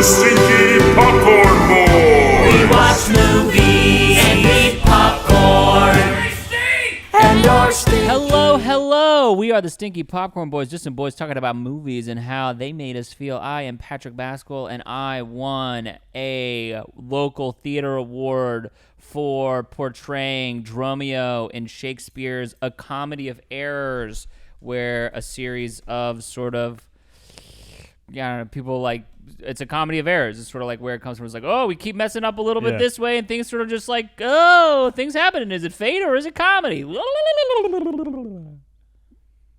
Stinky Popcorn Boys. We watch movies and eat popcorn. Hello. We are the Stinky Popcorn Boys, just some boys talking about movies and how they made us feel. I am Patrick Baskell, and I won a local theater award for portraying Dromio in Shakespeare's A Comedy of Errors, where a series of sort of, people like, it's a comedy of errors. It's sort of like where it comes from. It's like, oh, we keep messing up a little bit this way, and things sort of just like, oh, things happen. Is it fate or is it comedy?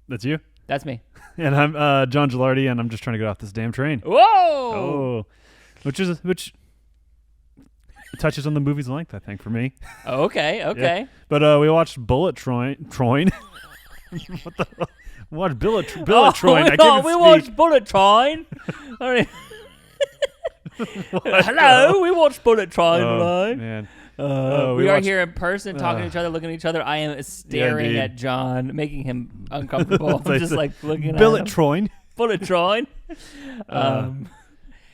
That's you? That's me. And I'm John Gilardi, and I'm just trying to get off this damn train. Whoa! Oh, which touches on the movie's length, I think, for me. Okay. Yeah. But we watched Bullet Troin. What the hell? We watched Bullet Troin. We watched Bullet Troin. Hello, we watched Bullet Troin today. Man. We are here in person, talking to each other, looking at each other. I am staring at John, making him uncomfortable. I'm just like looking at Bullet Troin. Bullet Troin.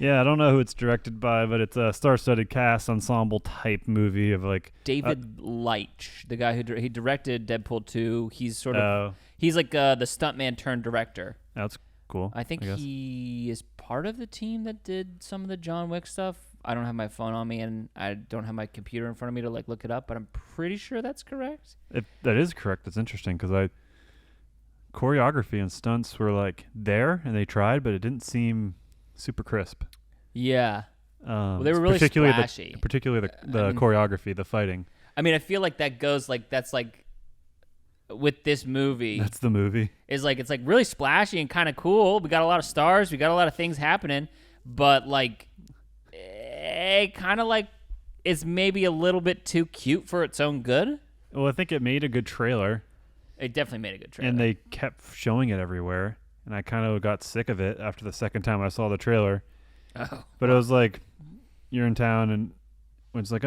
Yeah, I don't know who it's directed by, but it's a star-studded cast ensemble type movie of like David Leitch, the guy who he directed Deadpool 2. He's sort of he's like the stuntman turned director. That's cool. I think he is part of the team that did some of the John Wick stuff. I don't have my phone on me, and I don't have my computer in front of me to like look it up, but I'm pretty sure that's correct. If that is correct, that's interesting because choreography and stunts were like there, and they tried, but it didn't seem super crisp. Yeah. Well, they were really splashy. Particularly the choreography, the fighting. I mean, I feel like that goes like that's like with this movie. That's the movie. Is like it's like really splashy and kind of cool. We got a lot of stars. We got a lot of things happening, but like it kind of like is maybe a little bit too cute for its own good. Well, I think it made a good trailer. It definitely made a good trailer. And they kept showing it everywhere. And I kind of got sick of it after the second time I saw the trailer. Oh. But it was like, you're in town, and it's like,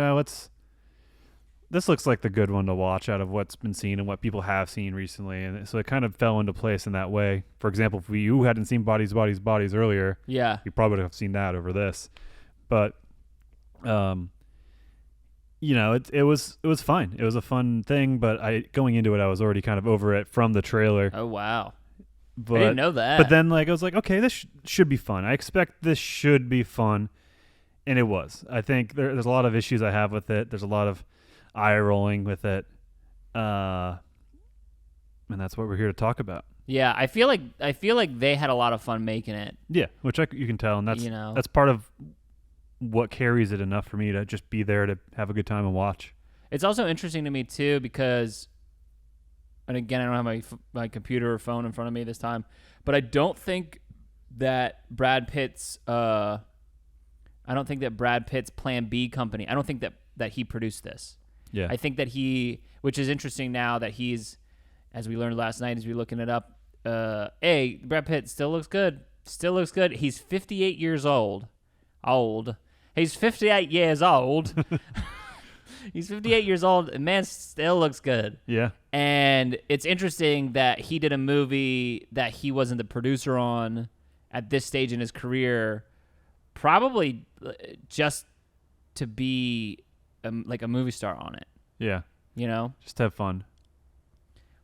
this looks like the good one to watch out of what's been seen and what people have seen recently. And so it kind of fell into place in that way. For example, if you hadn't seen Bodies earlier, yeah, you probably would have seen that over this. But, it was fine. It was a fun thing, but going into it, I was already kind of over it from the trailer. Oh, wow. But, I didn't know that. But then, I was like, okay, this should be fun. I expect this should be fun, and it was. I think there's a lot of issues I have with it. There's a lot of eye rolling with it, and that's what we're here to talk about. Yeah, I feel like they had a lot of fun making it. Yeah, which you can tell, and that's part of what carries it enough for me to just be there to have a good time and watch. It's also interesting to me too because. And again, I don't have my computer or phone in front of me this time, but I don't think that Brad Pitt's Plan B company, I don't think that he produced this. Yeah. I think that which is interesting now that he's, as we learned last night as we were looking it up, Brad Pitt still looks good. He's 58 years old. He's 58 years old. He's 58 years old, and man still looks good. Yeah. And it's interesting that he did a movie that he wasn't the producer on at this stage in his career, probably just to be like a movie star on it. Yeah. Just to have fun.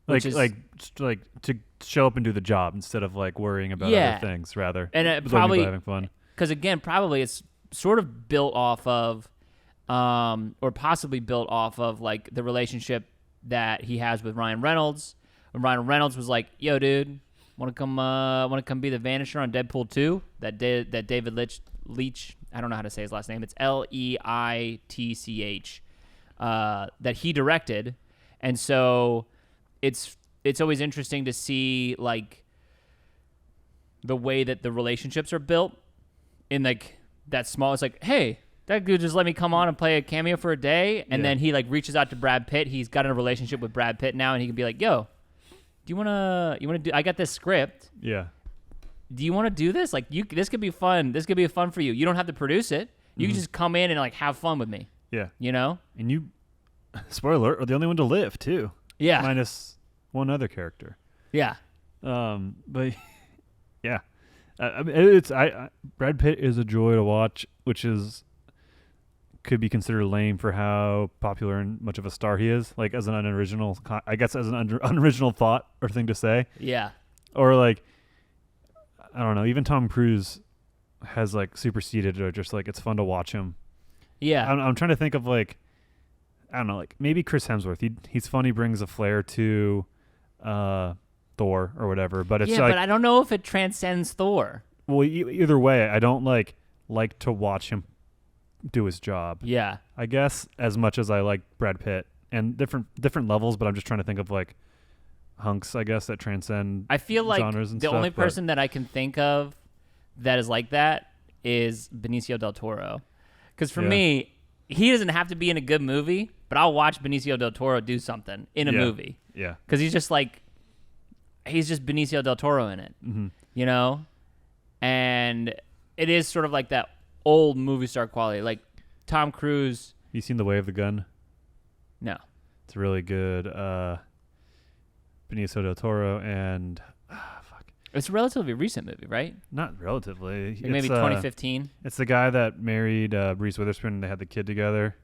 Like to show up and do the job instead of like worrying about other things rather. And it probably having fun. Because again, probably it's sort of built off of or possibly built off of like the relationship that he has with Ryan Reynolds. When Ryan Reynolds was like, "Yo, dude, want to come be the Vanisher on Deadpool 2?" That David Leitch, I don't know how to say his last name. It's Leitch. That he directed, and so it's always interesting to see like the way that the relationships are built in like that small. It's like, hey, that dude just let me come on and play a cameo for a day, and then he like reaches out to Brad Pitt. He's got a relationship with Brad Pitt now, and he can be like, "Yo, do you wanna do? I got this script. Yeah. Do you want to do this? Like, this could be fun. This could be fun for you. You don't have to produce it. You can just come in and like have fun with me. Yeah. And you, spoiler alert, are the only one to live too. Yeah. Minus one other character. Yeah. But yeah, I mean, it's Brad Pitt is a joy to watch, which could be considered lame for how popular and much of a star he is. Like as an unoriginal, I guess as an unoriginal thought or thing to say. Yeah. Or like, I don't know. Even Tom Cruise has like superseded, or just like it's fun to watch him. Yeah. I'm trying to think of like, I don't know, like maybe Chris Hemsworth. He's fun. He brings a flair to Thor or whatever. But it's yeah, like, but I don't know if it transcends Thor. well, either way, I don't like to watch him do his job. Yeah. I guess as much as I like Brad Pitt, and different levels. But I'm just trying to think of like hunks, I guess, that transcend. I feel like genres and the stuff, only but- person that I can think of that is like that is Benicio del Toro. Because for Yeah. me, he doesn't have to be in a good movie, but I'll watch Benicio del Toro do something in a Yeah. movie. Yeah. Because he's just Benicio del Toro in it, Mm-hmm. you know? And it is sort of like that old movie star quality. Like Tom Cruise, You seen The Way of the Gun? no. It's really good. Benicio del Toro and It's a relatively recent movie, right? not relatively. Like maybe 2015. It's the guy that married Reese Witherspoon and they had the kid together.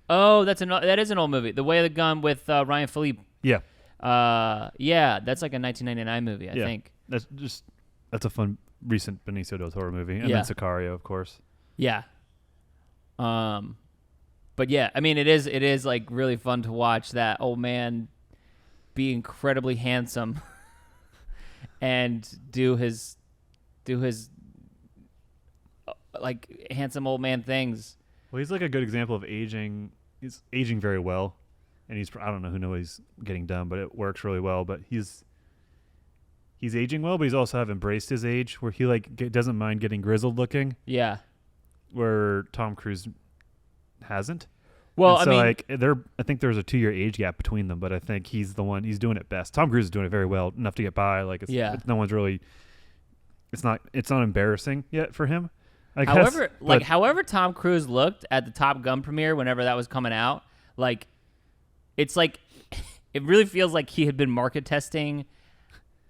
Oh, that is an old movie. The Way of the Gun with Ryan Philippe. Yeah. Yeah, that's like a 1999 movie, I Yeah. think. That's a fun recent Benicio del Toro movie. And Yeah. then Sicario, of course. Yeah. But yeah, I mean, it is like really fun to watch that old man be incredibly handsome and do his like handsome old man things. Well, he's like a good example of aging. He's aging very well. And I don't know who he's getting done, but it works really well. But he's aging well, but he's also have embraced his age where he doesn't mind getting grizzled looking, Yeah. where Tom Cruise hasn't. Well, And I so mean, I think there's a 2-year age gap between them, but I think he's doing it best. Tom Cruise is doing it very well, enough to get by. Like no one's really. It's not embarrassing yet for him. I guess, however Tom Cruise looked at the Top Gun premiere whenever that was coming out, like it's like it really feels like he had been market testing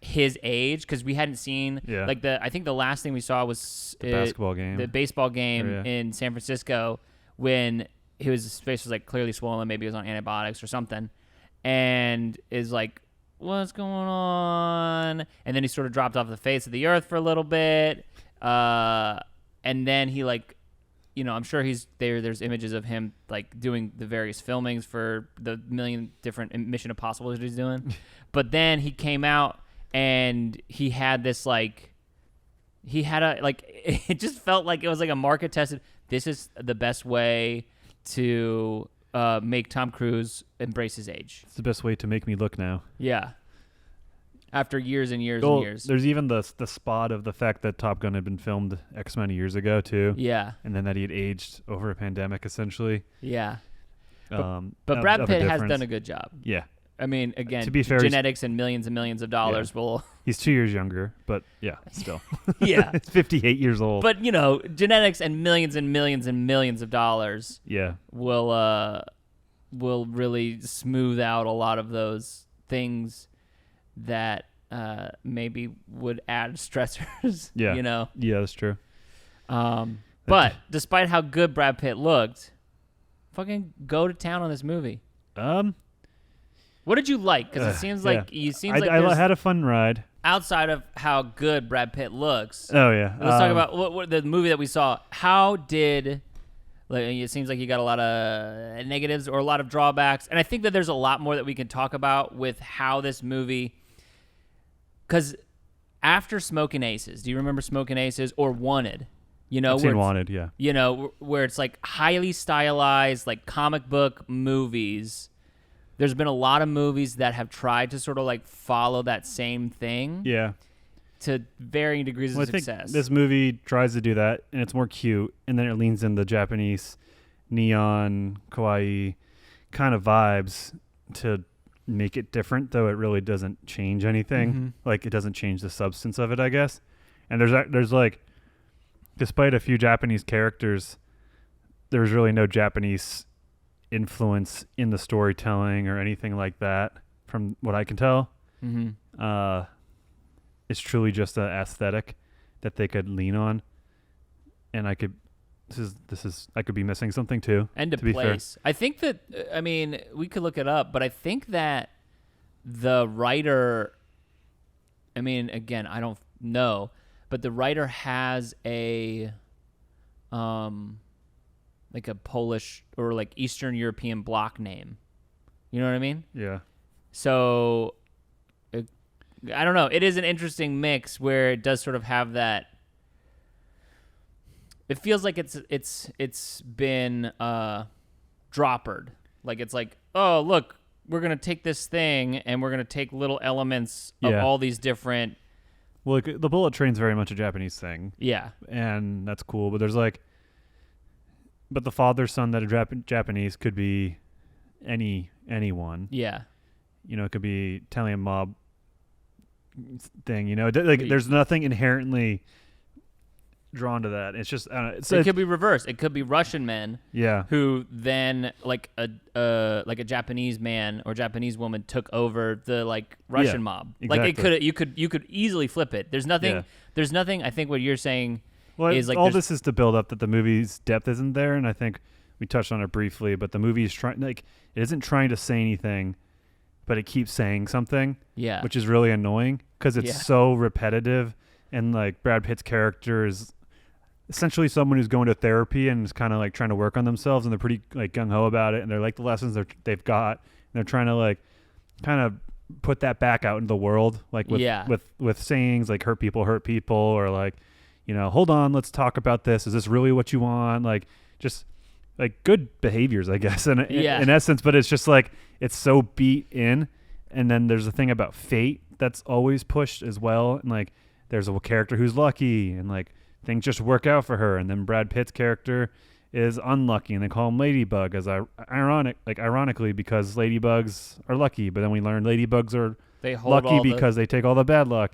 his age because we hadn't seen I think the last thing we saw was the basketball game, the baseball game Yeah. in San Francisco when his face was like clearly swollen, maybe he was on antibiotics or something, and is like, what's going on? And then he sort of dropped off the face of the earth for a little bit, and then he I'm sure there's images of him like doing the various filmings for the million different Mission Impossible that he's doing, but then he came out and he had this it just felt like it was like a market tested. This is the best way to make Tom Cruise embrace his age. it's the best way to make me look now. Yeah. After years and years and years. There's even the spot of the fact that Top Gun had been filmed X amount of years ago too. Yeah. And then that he had aged over a pandemic essentially. Yeah. But of Brad a Pitt has difference. done a good job. Yeah. I mean, again, To be fair, genetics and millions of dollars will. He's 2 years younger, but yeah, still. Yeah. He's 58 years old. But, genetics and millions of dollars yeah. will really smooth out a lot of those things that maybe would add stressors. Yeah. Yeah, that's true. But despite how good Brad Pitt looked, fucking go to town on this movie. What did you like? Because it seems like I had a fun ride. outside of how good Brad Pitt looks. Oh yeah. Let's talk about what the movie that we saw. How did it seems like you got a lot of negatives or a lot of drawbacks, and I think that there's a lot more that we can talk about with how this movie. Because after Smoking Aces, do you remember Smoking Aces or Wanted? I've seen Wanted, yeah. Where it's like highly stylized, like comic book movies. There's been a lot of movies that have tried to sort of like follow that same thing. Yeah. To varying degrees of success. I think this movie tries to do that, and it's more cute, and then it leans in the Japanese neon, kawaii kind of vibes to make it different, though it really doesn't change anything. Mm-hmm. Like, it doesn't change the substance of it, I guess. And there's like, despite a few Japanese characters, there's really no Japanese influence in the storytelling or anything like that, from what I can tell. Mm-hmm. It's truly just an aesthetic, that they could lean on, and I could I could be missing something too. And to be fair. place. I think that, I mean, we could look it up, but I think that the writer, I mean, again, I don't know, but the writer has a, like a Polish or like Eastern European block name. You know what I mean? Yeah. So, I don't know. It is an interesting mix where it does sort of have that. It feels like it's been droppered. Like it's like, oh look, we're gonna take this thing and we're gonna take little elements of all these different. Well, like, the bullet train's very much a Japanese thing. Yeah, and that's cool. But there's like, but the father son that are Japanese could be anyone. Yeah, you know, it could be Italian mob thing. You know, like there's nothing inherently drawn to that. It's just it could be reversed. It could be Russian men. Yeah. Who then like a Japanese man or Japanese woman took over the like Russian mob. Exactly. Like you could easily flip it. There's nothing. Yeah. There's nothing. I think what you're saying is like all this is to build up that the movie's depth isn't there, and I think we touched on it briefly. But the movie is trying, like, it isn't trying to say anything, but it keeps saying something. Yeah. Which is really annoying because it's so repetitive, and like Brad Pitt's character is essentially someone who's going to therapy and is kind of like trying to work on themselves, and they're pretty like gung-ho about it, and they're like the lessons they've got, and they're trying to like kind of put that back out into the world, like with sayings like hurt people, or like, you know, hold on, let's talk about this, is this really what you want, like just like good behaviors, I guess, in essence. But it's just like it's so beat in. And then there's a thing about fate that's always pushed as well, and like there's a character who's lucky and like things just work out for her, and then Brad Pitt's character is unlucky, and they call him Ladybug as ironically because ladybugs are lucky, but then we learn ladybugs are lucky because they take all the bad luck.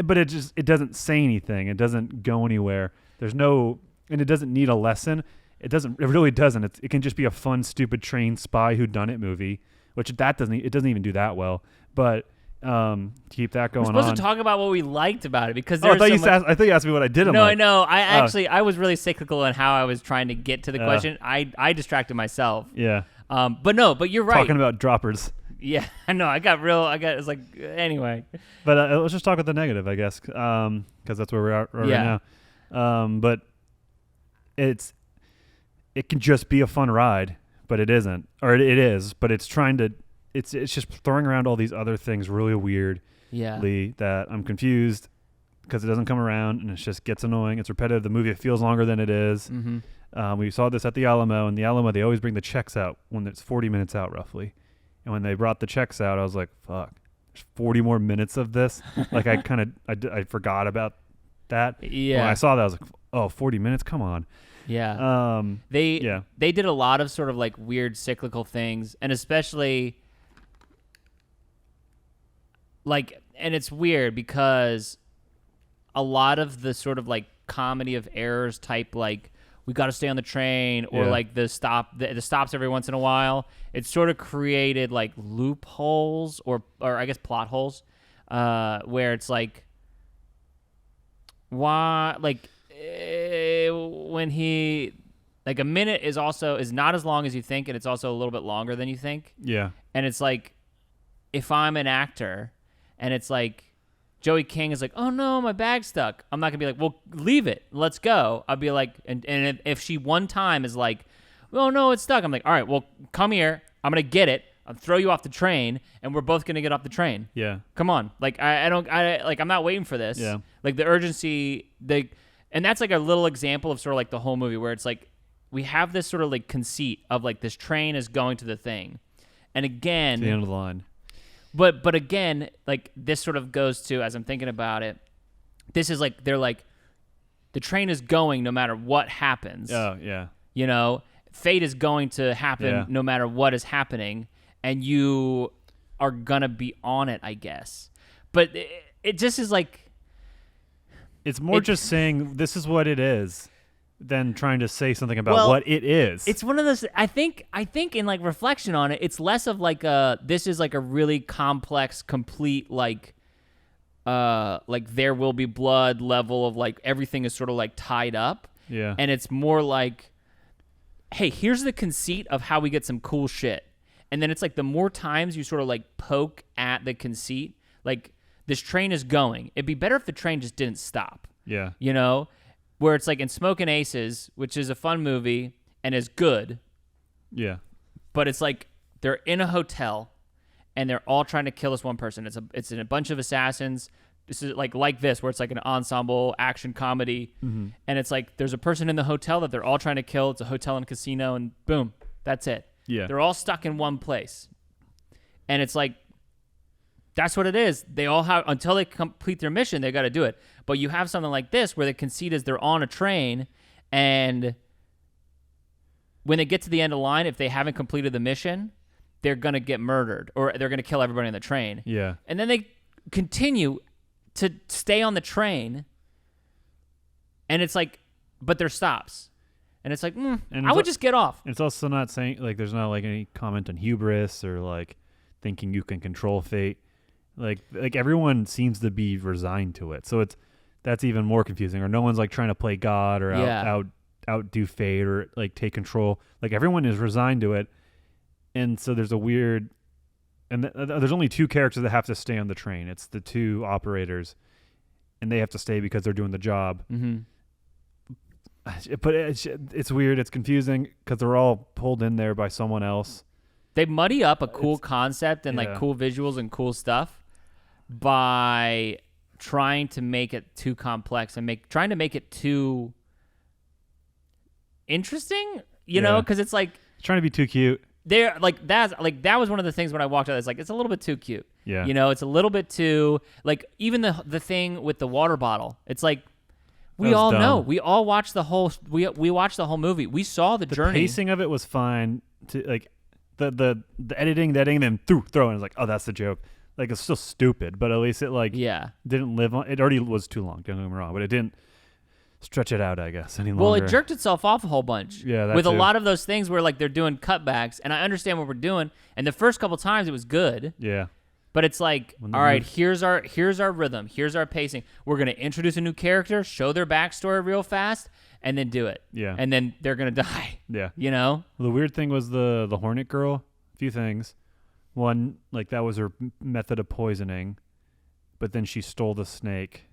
But it doesn't say anything. It doesn't go anywhere. There's no, and it doesn't need a lesson. It really doesn't. It can just be a fun, stupid trained spy whodunit movie, which it doesn't even do that well. But to keep that going on. We're supposed to talk about what we liked about it because I thought you asked me what I did. No, I know. I was really cyclical in how I was trying to get to the question. I distracted myself. Yeah. But you're right. Talking about droppers. Yeah, I know. It's like, anyway. But let's just talk about the negative, I guess, because that's where we are right now. But it can just be a fun ride, but it isn't, or it is, but it's trying to. It's just throwing around all these other things really weirdly that I'm confused because it doesn't come around, and it just gets annoying. It's repetitive. The movie feels longer than it is. Mm-hmm. We saw this at the Alamo, and the Alamo, they always bring the checks out when it's 40 minutes out roughly. And when they brought the checks out, I was like, fuck, there's 40 more minutes of this. Like I forgot about that. Yeah. When I saw that, I was like, oh, 40 minutes? Come on. Yeah. They did a lot of sort of like weird cyclical things, and especially like, and it's weird because a lot of the sort of like comedy of errors type, like we got to stay on the train, or like the stops every once in a while. It sort of created like loopholes or I guess plot holes, where it's like, why, like when he, like a minute is not as long as you think, and it's also a little bit longer than you think. Yeah. And it's like, if I'm an actor and it's like Joey King is like, oh no, my bag's stuck, I'm not gonna be like, well, leave it, let's go. I'll be like, and if she one time is like, oh no, it's stuck, I'm like, all right, well, come here, I'm gonna get it, I'll throw you off the train, and we're both gonna get off the train. Yeah. Come on. Like I'm not waiting for this. Yeah. Like the urgency, and that's like a little example of sort of like the whole movie where it's like we have this sort of like conceit of like this train is going to the thing, and again, to the end of the line. But again, like this sort of goes to, as I'm thinking about it, this is like, they're like, the train is going no matter what happens. Oh, yeah. You know, fate is going to happen no matter what is happening, and you are going to be on it, I guess. But it just is like... It's more just saying this is what it is than trying to say something about what it is. It's one of those, I think in like reflection on it, it's less of like this is like a really complex, complete, like like There Will Be Blood level of like everything is sort of like tied up. Yeah. And it's more like, hey, here's the conceit of how we get some cool shit. And then it's like the more times you sort of like poke at the conceit, like this train is going. It'd be better if the train just didn't stop. Yeah. You know? Where it's like in Smokin' Aces, which is a fun movie and is good. Yeah. But it's like they're in a hotel and they're all trying to kill this one person. It's a bunch of assassins. This is like this, where it's like an ensemble action comedy. Mm-hmm. And it's like there's a person in the hotel that they're all trying to kill. It's a hotel and casino, and boom, that's it. Yeah. They're all stuck in one place. And it's like, that's what it is. They all have, until they complete their mission, they got to do it. But you have something like this where the conceit is they're on a train, and when they get to the end of the line, if they haven't completed the mission, they're going to get murdered, or they're going to kill everybody on the train. Yeah. And then they continue to stay on the train, and it's like, but there stops. And it's like, I would just get off. It's also not saying, like, there's not, like, any comment on hubris or, like, thinking you can control fate. Like everyone seems to be resigned to it. So that's even more confusing. Or no one's, like, trying to play God or outdo fate or, like, take control. Like, everyone is resigned to it. And so there's a weird... And there's only two characters that have to stay on the train. It's the two operators, and they have to stay because they're doing the job. Mm-hmm. But it's weird. It's confusing because they're all pulled in there by someone else. They muddy up a cool concept and like cool visuals and cool stuff by trying to make it too complex and trying to make it too interesting. You know, because it's like trying to be too cute. They're like that was one of the things when I walked out. It's like it's a little bit too cute. Yeah, you know, it's a little bit too like even the thing with the water bottle. It's like we all know. We all watched the whole. We watched the whole movie. We saw the journey. The pacing of it was fine. To like the editing, then throwing. It's like, oh, that's the joke. Like it's still stupid, but at least it didn't live on. It already was too long. Don't get me wrong, but it didn't stretch it out, I guess, any longer. Well, it jerked itself off a whole bunch. Yeah, that with too. A lot of those things where like they're doing cutbacks, and I understand what we're doing. And the first couple times it was good. Yeah. But it's like, all right, here's our rhythm, here's our pacing. We're gonna introduce a new character, show their backstory real fast, and then do it. Yeah. And then they're gonna die. Yeah. You know? Well, the weird thing was the Hornet Girl. A few things. One, like that was her method of poisoning, but then she stole the snake.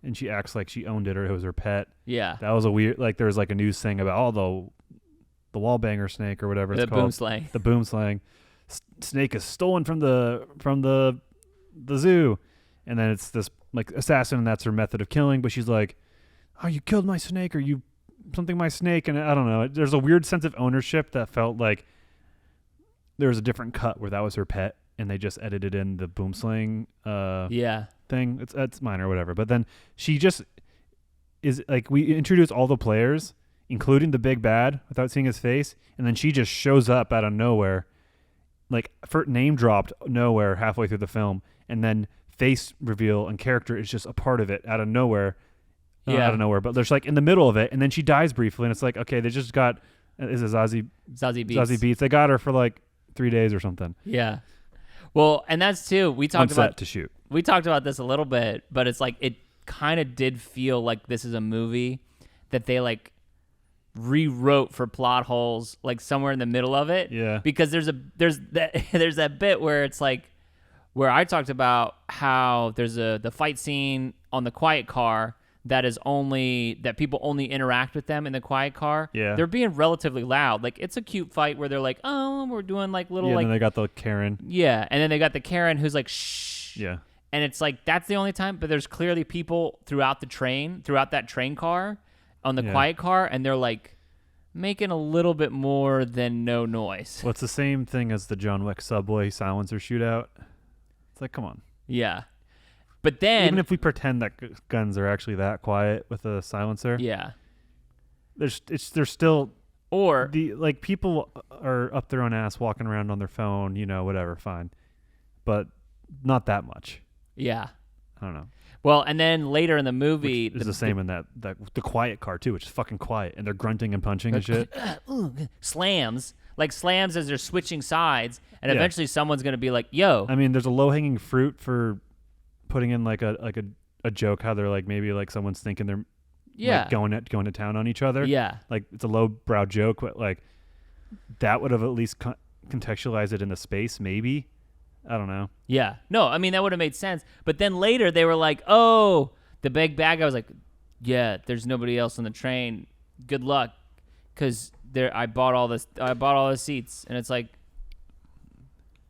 And she acts like she owned it or it was her pet. Yeah. That was a weird, like there was like a news thing about, the wall banger snake or whatever it's called. The boom slang. Snake is stolen from the zoo. And then it's this like assassin and that's her method of killing. But she's like, oh, you killed my snake or you something my snake. And I don't know. There's a weird sense of ownership that felt like there was a different cut where that was her pet. And they just edited in the boom slang. Thing. It's minor or whatever. But then she just is like, we introduce all the players, including the big bad, without seeing his face, and then she just shows up out of nowhere, like for name dropped nowhere halfway through the film, and then face reveal and character is just a part of it out of nowhere. Out of nowhere, but there's like in the middle of it, and then she dies briefly, and it's like, okay, they just got Zazie Beetz. They got her for like 3 days or something. Yeah. Well, and that's too. We talked about to shoot. We talked about this a little bit, but it's like it kind of did feel like this is a movie that they like rewrote for plot holes, like somewhere in the middle of it. Yeah. Because there's that bit where it's like where I talked about how there's the fight scene on the quiet car that people only interact with them in the quiet car. Yeah. They're being relatively loud. Like it's a cute fight where they're like, oh, we're doing like little like. And then they got the Karen. Yeah, and then they got the Karen who's like, shh. Yeah. And it's like, that's the only time, but there's clearly people throughout that train car, on the quiet car, and they're like making a little bit more than no noise. Well, it's the same thing as the John Wick subway silencer shootout. It's like, come on. Yeah. But then... even if we pretend that guns are actually that quiet with a silencer. Yeah. There's still... Or... people are up their own ass walking around on their phone, whatever, fine. But not that much. Yeah. I don't know. Well, and then later in the movie... It's the same in the quiet car, too, which is fucking quiet. And they're grunting and punching and shit. Slams as they're switching sides. And eventually someone's going to be like, yo. I mean, there's a low-hanging fruit for putting in like a joke how they're like maybe like someone's thinking they're like going to town on each other. Yeah. Like it's a lowbrow joke, but like that would have at least contextualized it in the space. Maybe. I don't know. Yeah. No, I mean, that would have made sense. But then later they were like, oh, the big bad guy was like, yeah, there's nobody else on the train. Good luck. Because I bought all the seats. And it's like,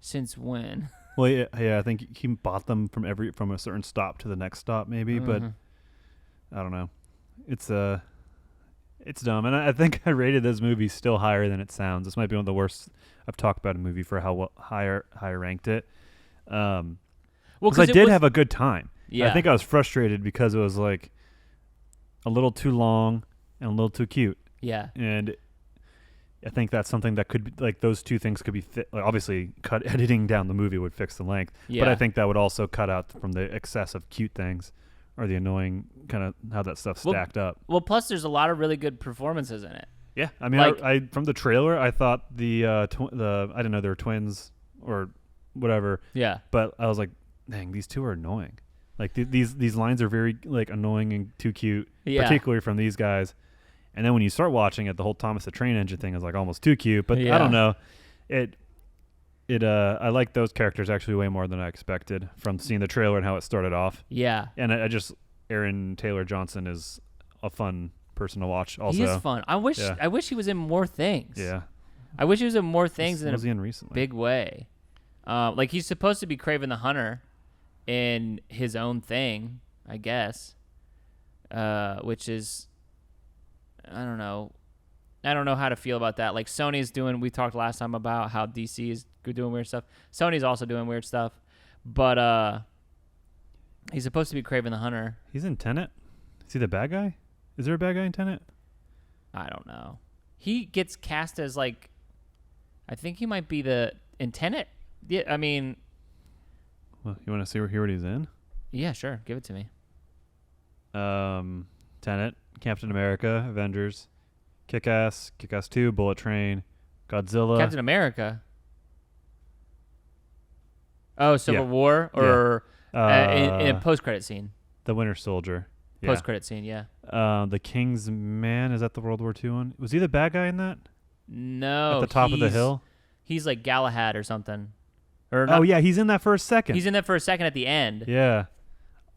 since when? Well, yeah, I think he bought them from a certain stop to the next stop, maybe. But I don't know. It's dumb, and I think I rated this movie still higher than it sounds. This might be one of the worst I've talked about a movie for how higher ranked it. Well, because I did have a good time. Yeah, I think I was frustrated because it was like a little too long and a little too cute. Yeah, and I think that's something that could be like those two things could be like, obviously editing down the movie would fix the length, but I think that would also cut out from the excess of cute things or the annoying kind of how that stuff stacked up. Well, plus there's a lot of really good performances in it. Yeah, I mean, like, I from the trailer I thought the I didn't know they were twins or whatever. Yeah, but I was like, dang, these two are annoying. Like these lines are very like annoying and too cute, particularly from these guys. And then when you start watching it, the whole Thomas the Train Engine thing is like almost too cute. But I don't know, I like those characters actually way more than I expected from seeing the trailer and how it started off. Yeah, and Aaron Taylor Johnson is a fun person to watch. Also, he is fun. I wish he was in more things. Yeah, I wish he was in more things in recently? Big way. Like he's supposed to be Kraven the Hunter in his own thing, I guess. Which is, I don't know how to feel about that. Like Sony's doing, we talked last time about how DC is doing weird stuff. Sony's also doing weird stuff, but he's supposed to be Kraven the Hunter. He's in Tenet. Is he the bad guy? Is there a bad guy in Tenet? I don't know. He gets cast as like, I think he might be in Tenet. Yeah, I mean. Well, you want to hear what he's in? Yeah, sure. Give it to me. Tenet, Captain America, Avengers, Kick-Ass, Kick-Ass 2, Bullet Train, Godzilla. Captain America. Oh, Civil War or in a post-credit scene. The Winter Soldier. Post-credit scene, yeah. The King's Man, is that the World War II one? Was he the bad guy in that? No. At the top of the hill? He's like Galahad or something. Oh, yeah, he's in that for a second. He's in that for a second at the end. Yeah.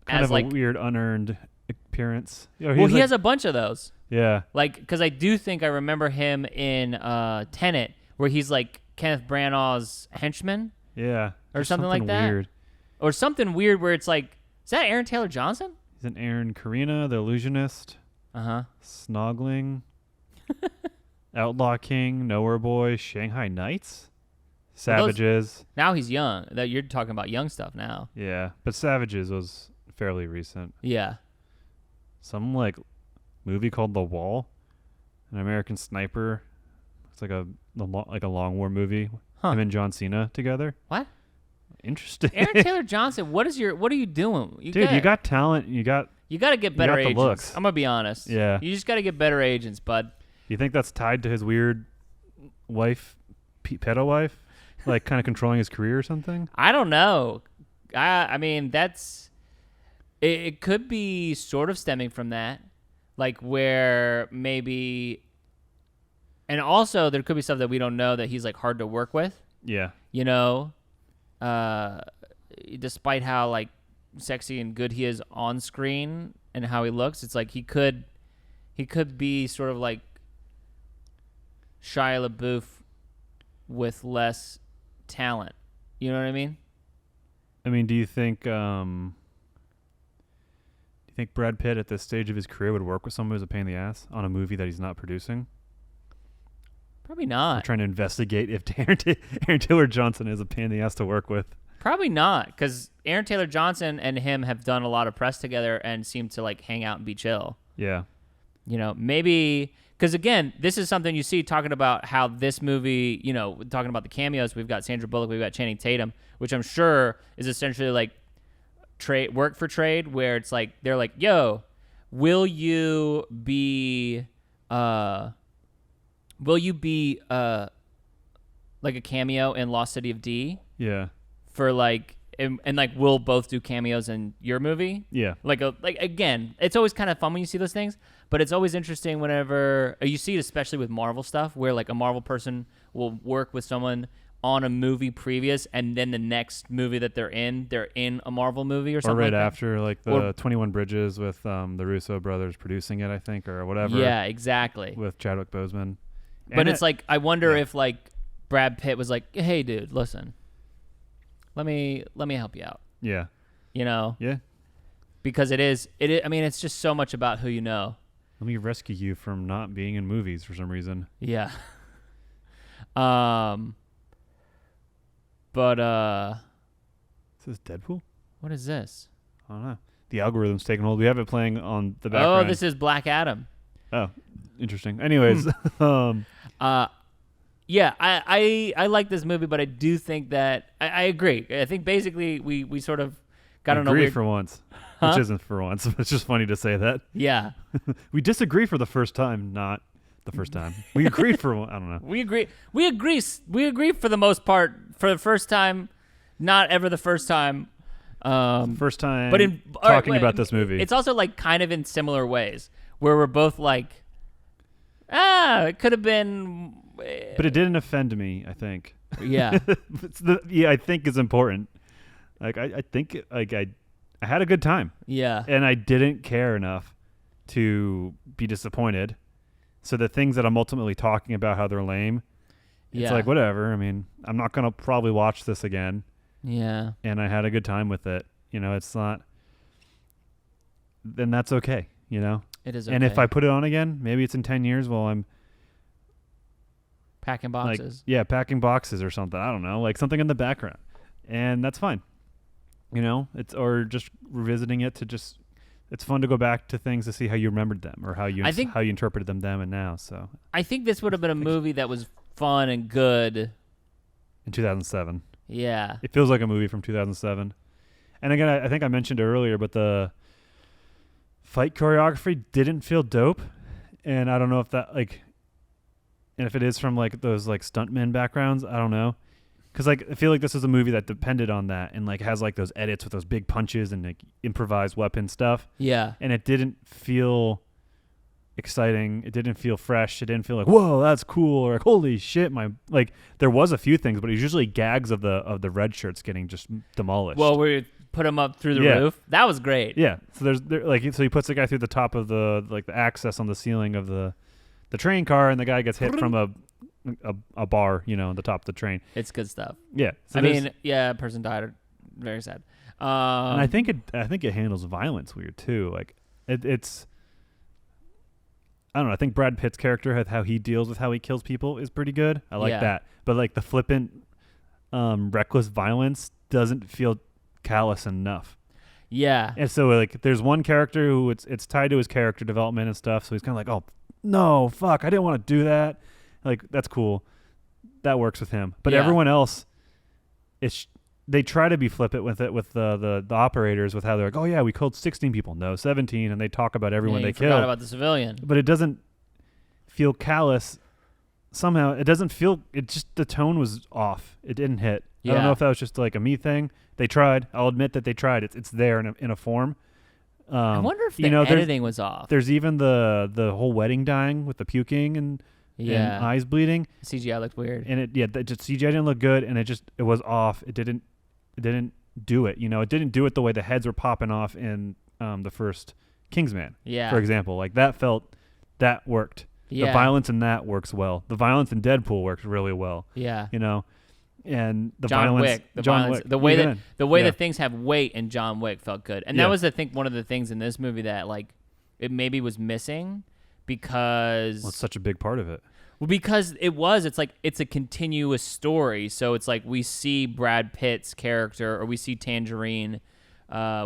Kind as of a weird, unearned appearance. Well, he has a bunch of those. Yeah. Like, because I do think I remember him in Tenet, where he's like Kenneth Branagh's henchman. Yeah. Or something like that. Weird. Or something weird where it's like, is that Aaron Taylor Johnson? He's an Aaron Carina, the illusionist. Uh-huh. Snoggling. Outlaw King, Nowhere Boy, Shanghai Knights. Savages. Now he's young. That you're talking about young stuff now. Yeah, but Savages was fairly recent. Yeah. Some like movie called The Wall, an American Sniper. It's like a long war movie. Him and John Cena together. What? Interesting. Aaron Taylor Johnson. What are you doing? You got talent. You got to get better agents. Looks. I'm gonna be honest. Yeah. You just got to get better agents, bud. You think that's tied to his weird wife, pedo wife? Like kind of controlling his career or something? I don't know. I mean, it could be sort of stemming from that. Like where maybe, and also there could be stuff that we don't know that he's like hard to work with. Yeah. You know, despite how like sexy and good he is on screen and how he looks, it's like he could be sort of like Shia LaBeouf with less talent. You know what I mean? I mean, do you think Brad Pitt at this stage of his career would work with someone who's a pain in the ass on a movie that he's not producing? Probably not. We're trying to investigate if Aaron Taylor Johnson is a pain in the ass to work with. Probably not, because Aaron Taylor Johnson and him have done a lot of press together and seem to like hang out and be chill. Yeah. You know, maybe because again, this is something you see talking about how this movie, you know, talking about the cameos. We've got Sandra Bullock, we've got Channing Tatum, which I'm sure is essentially like work for trade, where it's like they're like, "Yo, will you be like a cameo in Lost City of D?" Yeah. For like and like we'll both do cameos in your movie. Yeah. Like again, it's always kind of fun when you see those things, but it's always interesting whenever you see it, especially with Marvel stuff, where like a Marvel person will work with someone on a movie previous, and then the next movie that they're in a Marvel movie or something. Or right like that. after, like the 21 Bridges with the Russo brothers producing it, I think, or whatever. Yeah, exactly. With Chadwick Boseman. But it's like, I wonder if like Brad Pitt was like, hey dude, listen, let me help you out. Yeah. You know? Yeah. Because it is, I mean, it's just so much about who you know. Let me rescue you from not being in movies for some reason. Yeah. Is this Deadpool? What is this? I don't know. The algorithm's taking hold. We have it playing on the background. Oh, this is Black Adam. Oh, interesting. Anyways, yeah, I like this movie, but I do think that I agree. I think basically we sort of got on a agree weird for once, Huh? which isn't for once. It's just funny to say that. Yeah. We disagree for the first time, not the first time. We agreed for one. I don't know. We agree for the most part for the first time, not ever the first time. First time But in talking about this movie. It's also like kind of in similar ways where we're both like, it could have been. But it didn't offend me, I think. Yeah. I think is important. Like I think like I had a good time. Yeah. And I didn't care enough to be disappointed. So the things that I'm ultimately talking about how they're lame, it's like whatever. I mean, I'm not gonna probably watch this again. Yeah. And I had a good time with it. You know, it's not. Then that's okay. You know. It is okay. And if I put it on again, maybe it's in 10 years while I'm packing boxes. Like, packing boxes or something. I don't know, like something in the background, and that's fine. You know, it's or just revisiting it to just. It's fun to go back to things to see how you remembered them or how you interpreted them then and now. So I think this would have been a movie that was fun and good in 2007. Yeah, it feels like a movie from 2007. And again, I think I mentioned it earlier, but the fight choreography didn't feel dope, and I don't know if that and if it is from like those like stuntman backgrounds, I don't know. Because like I feel like this is a movie that depended on that and like has like those edits with those big punches and like improvised weapon stuff. Yeah. And it didn't feel exciting. It didn't feel fresh. It didn't feel like, whoa, that's cool, or like, holy shit, there was a few things, but it was usually gags of the red shirts getting just demolished. Well, we put him up through the roof. That was great. Yeah. So so he puts the guy through the top of the access on the ceiling of the train car, and the guy gets hit from a bar, on the top of the train. It's good stuff. Yeah. So a person died. Very sad. And I think it handles violence weird too. Like it's I don't know. I think Brad Pitt's character, how he deals with how he kills people, is pretty good. I like that. But like the flippant, reckless violence doesn't feel callous enough. Yeah. And so like there's one character who it's tied to his character development and stuff. So he's kind of like, oh no, fuck, I didn't want to do that. Like, that's cool. That works with him. But everyone else, they try to be flippant with it, with the operators, with how they're like, oh, yeah, we killed 16 people. No, 17. And they talk about everyone they killed. Forgot about the civilian. But it doesn't feel callous. Somehow, it doesn't feel, the tone was off. It didn't hit. Yeah. I don't know if that was just like a me thing. They tried. I'll admit that they tried. It's there in a form. I wonder if the editing was off. There's even the whole wedding dying with the puking and eyes bleeding. CGI looked weird. And CGI didn't look good, and it was off. It didn't do it. It didn't do it the way the heads were popping off in the first Kingsman. Yeah. For example, like that worked. Yeah. The violence in that works well. The violence in Deadpool works really well. Yeah. And the John violence, Wick, the way that things have weight in John Wick felt good, and that was, I think, one of the things in this movie that like it maybe was missing because it's such a big part of it. Well, because it's like it's a continuous story, so it's like we see Brad Pitt's character, or we see Tangerine,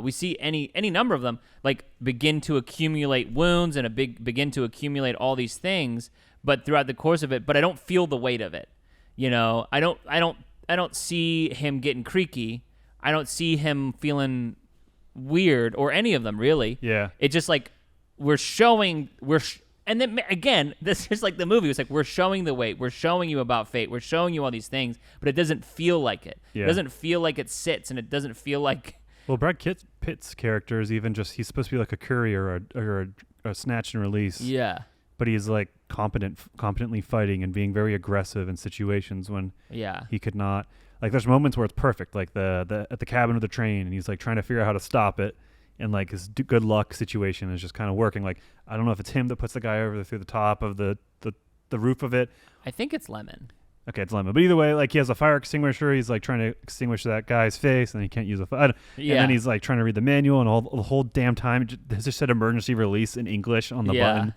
we see any number of them like begin to accumulate wounds and begin to accumulate all these things, but throughout the course of it, but I don't feel the weight of it. I don't see him getting creaky. I don't see him feeling weird, or any of them really. Yeah. It's just like we're showing And then again, this is like the movie. It's like we're showing the weight, we're showing you about fate, we're showing you all these things, but it doesn't feel like it. Yeah. It doesn't feel like it sits, and it doesn't feel like. Well, Brad Pitt's character is even just—he's supposed to be like a courier or a snatch and release. Yeah. But he's like competently fighting and being very aggressive in situations when he could not. Like there's moments where it's perfect, like the at the cabin of the train, and he's like trying to figure out how to stop it, and like his good luck situation is just kind of working. Like I don't know if it's him that puts the guy over through the top of the roof of it. I think it's Lemon. Okay, it's Lemon. But either way, like he has a fire extinguisher. He's like trying to extinguish that guy's face, and he can't use a fire. Yeah. And then he's like trying to read the manual, and the whole damn time it just said emergency release in English on the button.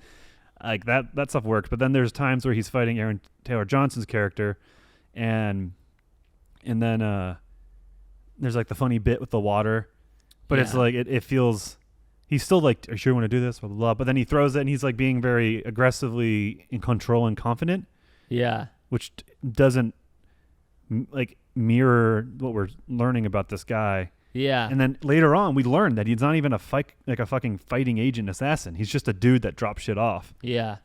Like that stuff works. But then there's times where he's fighting Aaron Taylor Johnson's character, and then there's like the funny bit with the water, but it's like it feels. He's still like, "Are you sure you want to do this?" Blah, blah, blah. But then he throws it, and he's like being very aggressively in control and confident. Yeah. Which doesn't like mirror what we're learning about this guy. Yeah. And then later on, we learn that he's not even a fucking fighting agent assassin. He's just a dude that drops shit off. Yeah.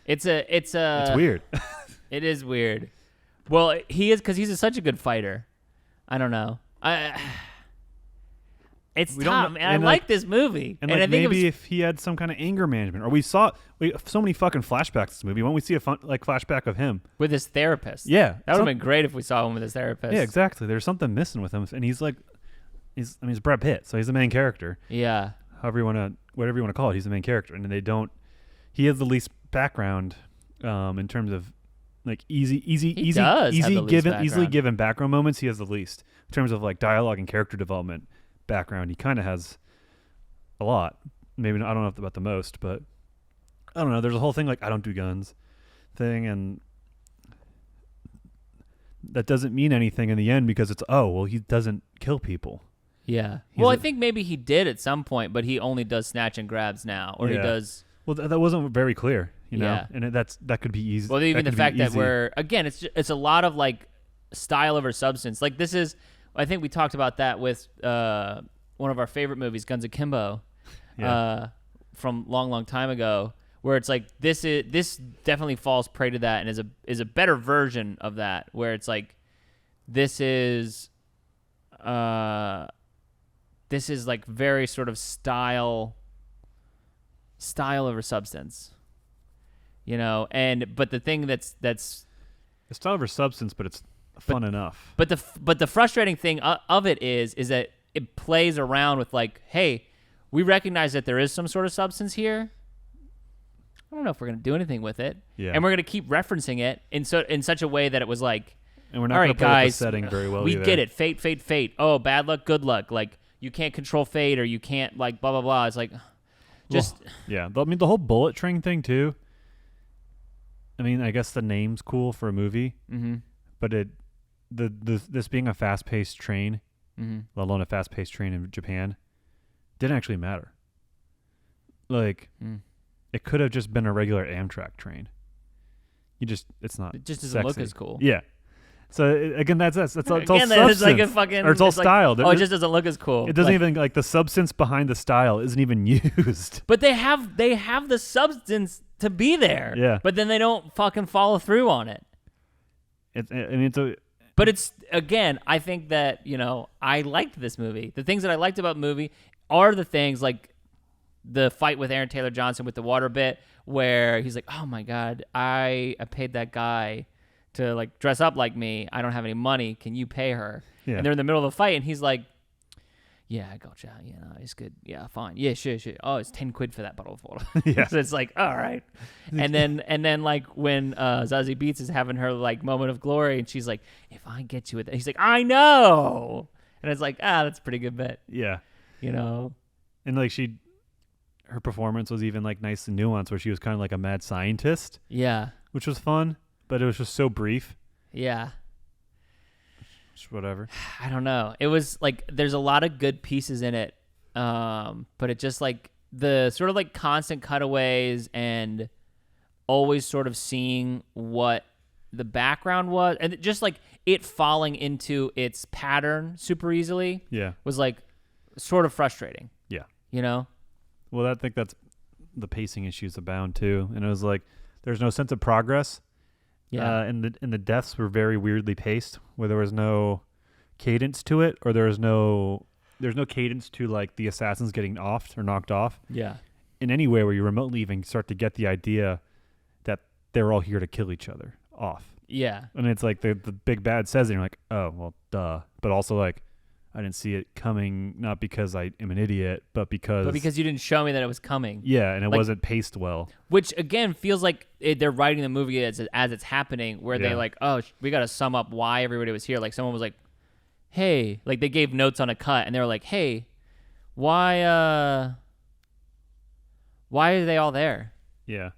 It's weird. It is weird. Well, he is because he's such a good fighter. I don't know. It's tough, man. I like this movie, and I think maybe if he had some kind of anger management, or we saw so many fucking flashbacks in this movie. Why don't we see a flashback of him with his therapist? Yeah, that would have been great if we saw him with his therapist. Yeah, exactly. There's something missing with him, and he's Brad Pitt, so he's the main character. Yeah, whatever you want to call it, he's the main character, and he has the least background in terms of like easily given background moments. He has the least in terms of like dialogue and character development. Background, he kind of has a lot. Maybe not, I don't know about the most, but I don't know. There's a whole thing like I don't do guns thing, and that doesn't mean anything in the end because it's he doesn't kill people. Yeah. Well, I think maybe he did at some point, but he only does snatch and grabs now, or he does. Well, that wasn't very clear, you know. Yeah. And that could be easy. Well, even the fact that it's a lot of like style over substance. Like this is. I think we talked about that with one of our favorite movies, Guns Akimbo, from long time ago, where it's like this definitely falls prey to that and is a better version of that, where it's like this is like very sort of style over substance, you know. But the thing that's it's style over substance, but it's fun enough. But the frustrating thing of it is that it plays around with like, hey, we recognize that there is some sort of substance here. I don't know if we're going to do anything with it. Yeah. And we're going to keep referencing it in such a way that it was like, and we're not going to play with the setting very well we either. get it. Fate. Oh, bad luck, good luck. Like you can't control fate, or you can't like blah, blah, blah. It's like just. Well, yeah. I mean, the whole bullet train thing too. I mean, I guess the name's cool for a movie, but this being a fast-paced train, let alone a fast-paced train in Japan, didn't actually matter. Like, it could have just been a regular Amtrak train. It's not. It just doesn't look as cool. Yeah. So again, that's all. It's all again, substance, it's like a fucking, or it's all styled. It just doesn't look as cool. It doesn't even like the substance behind the style isn't even used. But they have the substance to be there. Yeah. But then they don't fucking follow through on it. But it's, again, I think that, you know, I liked this movie. The things that I liked about the movie are the things like the fight with Aaron Taylor Johnson with the water bit, where he's like, oh my God, I paid that guy to like dress up like me. I don't have any money. Can you pay her? Yeah. And they're in the middle of the fight, and he's like, yeah, I gotcha. You know, it's good. Yeah, fine. Yeah, sure. Oh, it's 10 quid for that bottle of water. Yeah. So it's like, all right. And then like when Zazie Beetz is having her like moment of glory, and she's like, if I get you with that, he's like, I know. And it's like, that's a pretty good bit. Yeah. You know? And like her performance was even like nice and nuanced, where she was kind of like a mad scientist. Yeah. Which was fun, but it was just so brief. Yeah. Just whatever. I don't know. It was like there's a lot of good pieces in it, but it just like the sort of like constant cutaways and always sort of seeing what the background was, and just like it falling into its pattern super easily. Yeah. Was like sort of frustrating. Yeah. You know. Well, I think that's the pacing issues abound too, and it was like there's no sense of progress. Yeah. And the deaths were very weirdly paced, where there was no cadence to it, or there's no cadence to like the assassins getting offed or knocked off. Yeah. In any way where you remotely even start to get the idea that they're all here to kill each other off. Yeah. And it's like the big bad says it, and you're like, oh well, duh. But also like, I didn't see it coming, not because I am an idiot, but because you didn't show me that it was coming. Yeah, and it Like- wasn't paced well. Which again feels like they're writing the movie as it's happening, where they Yeah. like, oh, we got to sum up why everybody was here. Like someone was like, hey, like they gave notes on a cut, and they were like, hey, why are they all there? Yeah.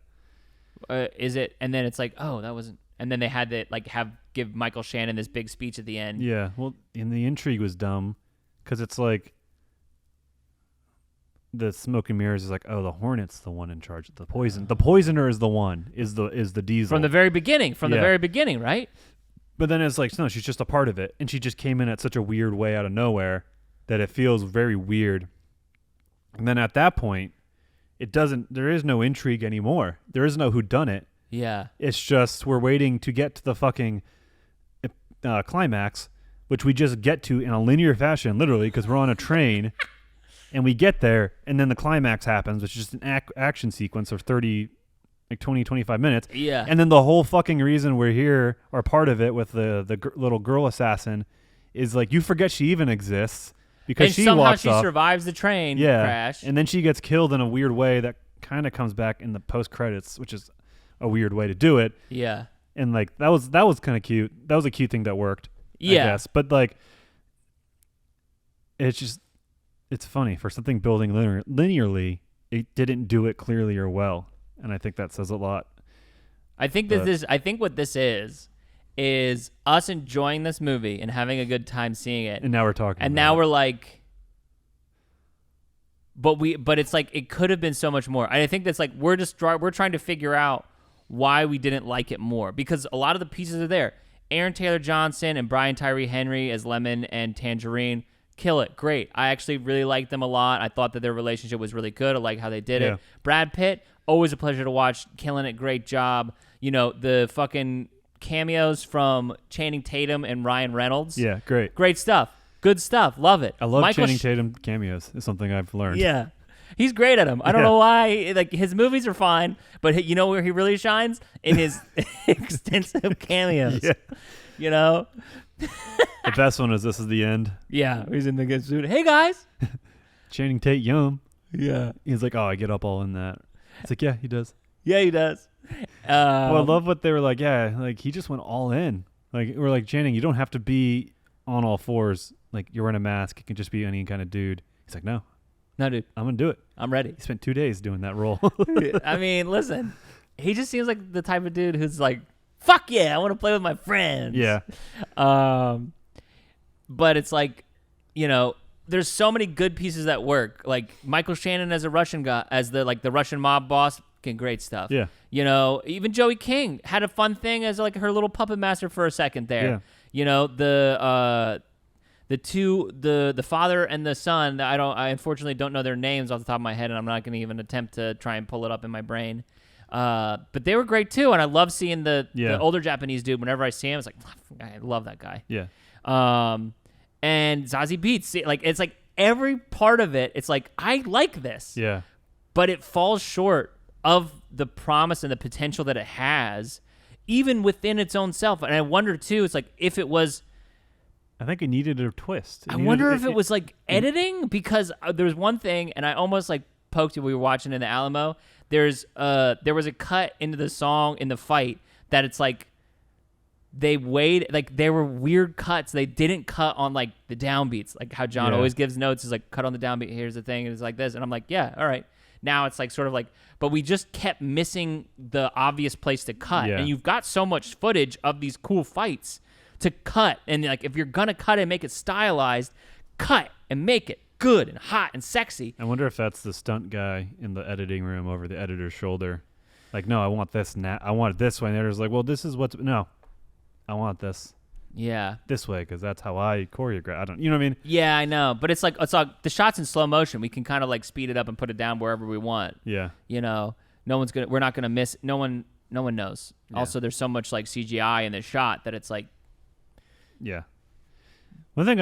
Is it? And then it's like, oh, that wasn't. And then they had to like give Michael Shannon this big speech at the end. Yeah, well, and the intrigue was dumb because it's like the smoke and mirrors is like, oh, the Hornet's the one in charge of the poison. The poisoner is the one, is the Diesel. From the very beginning, Yeah. right? But then it's like, no, she's just a part of it. And she just came in at such a weird way out of nowhere that it feels very weird. And then at that point, there is no intrigue anymore. There is no whodunit. Yeah. It's just we're waiting to get to the fucking climax, which we just get to in a linear fashion, literally, because we're on a train, and we get there, and then the climax happens, which is just an action sequence of 20, 25 minutes. Yeah. And then the whole fucking reason we're here, or part of it with the little girl assassin, is like you forget she even exists because And she somehow walks she off. survives the train crash. And then she gets killed in a weird way that kind of comes back in the post credits, which is a weird way to do it. Yeah. And like that was kind of cute. That was a cute thing that worked. Yeah. I guess. But like, it's funny for something building linearly. It didn't do it clearly or well, and I think that says a lot. I think what this is us enjoying this movie and having a good time seeing it. And now we're talking. And about now it. we're like, but it's like it could have been so much more. And I think that's like we're trying to figure out why we didn't like it more, because a lot of the pieces are there. Aaron Taylor Johnson and Brian Tyree Henry as Lemon and Tangerine kill it. Great. I actually really liked them a lot. I thought that their relationship was really good. I like how they did Yeah. it. Brad Pitt, always a pleasure to watch, killing it. Great job. You know, the fucking cameos from Channing Tatum and Ryan Reynolds. Yeah, great. Great stuff. Good stuff. Love it. I love Michael Channing Tatum cameos. Is something I've learned. Yeah. He's great at them. I don't know why. Like his movies are fine, but you know where he really shines? In his extensive cameos. Yeah. You know? The best one is This Is the End. Yeah. He's in the good suit. Hey guys. Channing Tate Yum. Yeah. He's like, oh, I get up all in that. It's like, yeah, he does. Yeah, he does. Well, I love what they were like. Yeah, like he just went all in. Like we're like, Channing, you don't have to be on all fours. Like you're wearing a mask. It can just be any kind of dude. He's like, no, dude. I'm gonna do it. I'm ready. He spent 2 days doing that role. I mean, listen. He just seems like the type of dude who's like, fuck yeah, I want to play with my friends. Yeah. But it's like, you know, there's so many good pieces that work. Like Michael Shannon as a Russian guy, as the Russian mob boss, great stuff. Yeah. You know, even Joey King had a fun thing as like her little puppet master for a second there. Yeah. You know, the father and the son, I unfortunately don't know their names off the top of my head, and I'm not going to even attempt to try and pull it up in my brain. But they were great too, and I love seeing the older Japanese dude. Whenever I see him, it's like, I love that guy. Yeah. And Zazie Beetz, like it's like every part of it, it's like I like this. Yeah. But it falls short of the promise and the potential that it has, even within its own self. And I wonder too, it's like if it was. I think it needed a twist. I wonder if it was like editing, because there was one thing, and I almost like poked it. We were watching in the Alamo. There was a cut into the song in the fight that it's like they waited, like there were weird cuts. They didn't cut on like the downbeats, like how John always gives notes. Is like cut on the downbeat. Here's the thing. It's like this, and I'm like, yeah, all right. Now it's like sort of like, but we just kept missing the obvious place to cut, and you've got so much footage of these cool fights to cut, and like if you're gonna cut it and make it stylized, cut and make it good and hot and sexy. I wonder if that's the stunt guy in the editing room over the editor's shoulder. Like, no, I want this now. I want it this way. And the editor's like, well, this is what's no. I want this. Yeah. this way because that's how I choreograph. I don't, you know what I mean? Yeah, I know. But it's like the shots in slow motion. We can kind of like speed it up and put it down wherever we want. Yeah. You know, we're not gonna miss. No one knows. Yeah. Also, there's so much like CGI in this shot that it's like. Yeah. One thing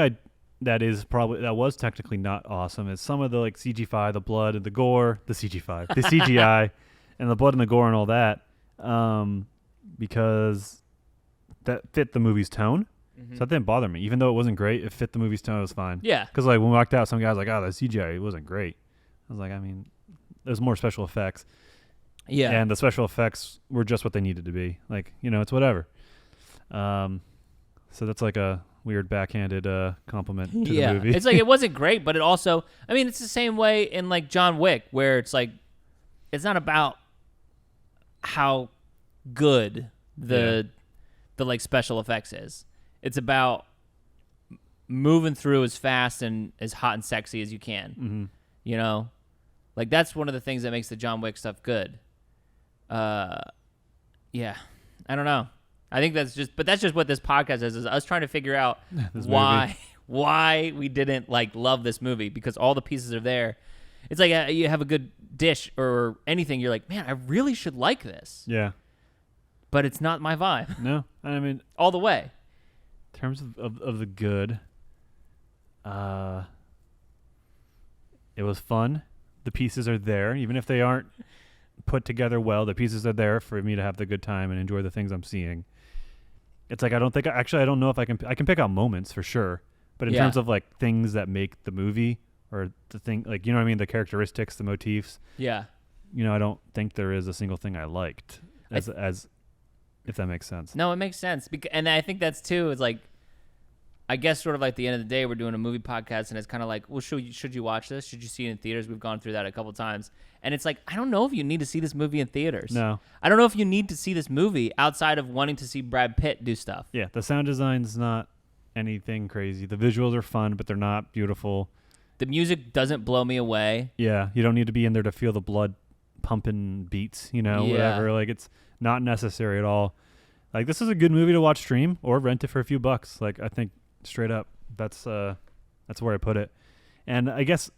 that was technically not awesome is some of the like CG5, the blood and the gore, the CG5, the CGI, and the blood and the gore and all that, because that fit the movie's tone. So that didn't bother me, even though it wasn't great. It fit the movie's tone. It was fine. Yeah. Because like when we walked out, some guys were like, "Oh, the CGI, it wasn't great." I was like, I mean, there's more special effects. Yeah. And the special effects were just what they needed to be. Like, you know, it's whatever. So that's like a weird backhanded compliment to the movie. It's like it wasn't great, but it also, I mean, it's the same way in like John Wick, where it's like, it's not about how good the like special effects is. It's about moving through as fast and as hot and sexy as you can. Mm-hmm. You know, like that's one of the things that makes the John Wick stuff good. Yeah, I don't know. I think that's just what this podcast is us trying to figure out why we didn't like love this movie, because all the pieces are there. It's like you have a good dish or anything, you're like, man, I really should like this. Yeah. But it's not my vibe. No, I mean, all the way. In terms of the good, it was fun. The pieces are there, even if they aren't put together well. The pieces are there for me to have the good time and enjoy the things I'm seeing. It's like I don't know if I can pick out moments for sure, but in terms of like things that make the movie or the thing, like, you know what I mean, the characteristics, the motifs. Yeah. You know, I don't think there is a single thing I liked as if that makes sense. No, it makes sense. And I think that's too, is like, I guess sort of like the end of the day, we're doing a movie podcast and it's kind of like, well, should you watch this? Should you see it in theaters? We've gone through that a couple times. And it's like, I don't know if you need to see this movie in theaters. No. I don't know if you need to see this movie outside of wanting to see Brad Pitt do stuff. Yeah, the sound design's not anything crazy. The visuals are fun, but they're not beautiful. The music doesn't blow me away. Yeah, you don't need to be in there to feel the blood pumping beats, you know, whatever. Like, it's not necessary at all. Like, this is a good movie to watch stream or rent it for a few bucks. Like, I think straight up, that's where I put it. And I guess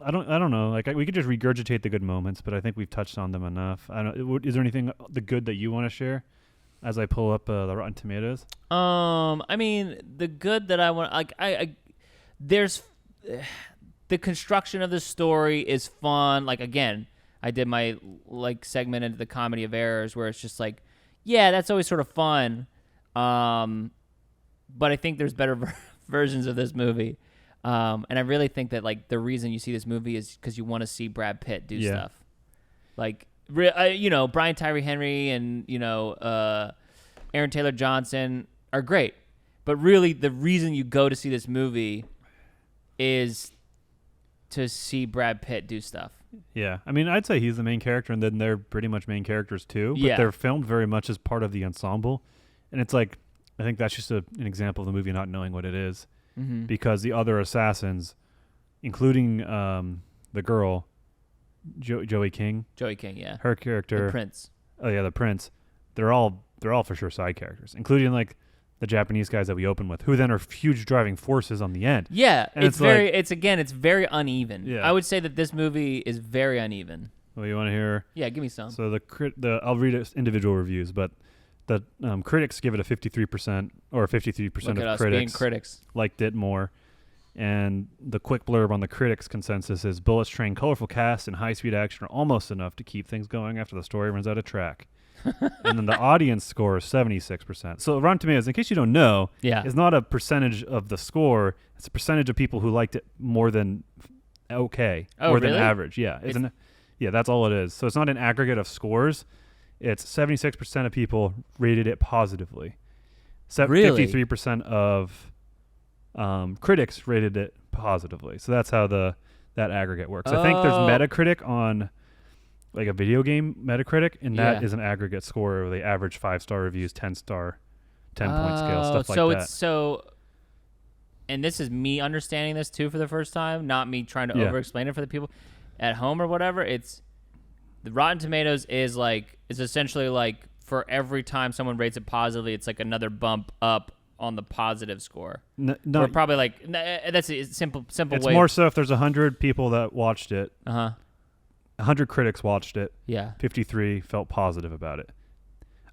I don't know. Like, we could just regurgitate the good moments, but I think we've touched on them enough. Is there anything the good that you want to share as I pull up the Rotten Tomatoes? I mean, the good that I want, like, there's the construction of the story is fun. Like, again, I did my like segment into the comedy of errors where it's just like, yeah, that's always sort of fun. But I think there's better versions of this movie. And I really think that like the reason you see this movie is because you want to see Brad Pitt do stuff. Like, you know, Brian Tyree Henry and, you know, Aaron Taylor Johnson are great. But really the reason you go to see this movie is to see Brad Pitt do stuff. Yeah. I mean, I'd say he's the main character, and then they're pretty much main characters too. But they're filmed very much as part of the ensemble. And it's like, I think that's just an example of the movie not knowing what it is. Mm-hmm. Because the other assassins, including the girl, Joey King. Joey King, yeah. Her character. The Prince. Oh, yeah, the Prince. They're all for sure side characters, including like the Japanese guys that we open with, who then are huge driving forces on the end. Yeah, and it's very uneven. Yeah. I would say that this movie is very uneven. Well, you want to hear? Yeah, give me some. So I'll read individual reviews, but the critics give it a 53%, or 53% of critics liked it more. And the quick blurb on the critics' consensus is: bullets train, colorful cast, and high-speed action are almost enough to keep things going after the story runs out of track. And then the audience score is 76%. So Rotten Tomatoes, in case you don't know, is not a percentage of the score. It's a percentage of people who liked it more than okay, more than average. Yeah, that's all it is. So it's not an aggregate of scores. It's 76% of people rated it positively. 53% of critics rated it positively. So that's how that aggregate works. I think there's Metacritic on like a video game Metacritic, and that is an aggregate score where they average 5-star reviews, 10-star, 10-point scale, stuff like that. And this is me understanding this too for the first time, not me trying to over-explain it for the people at home or whatever. It's the Rotten Tomatoes is essentially like for every time someone rates it positively, it's like another bump up on the positive score. No, We're probably like that's a simple it's way. more so if there's 100 people that watched it, Uh-huh. 100 critics watched it, Yeah. 53 felt positive about it.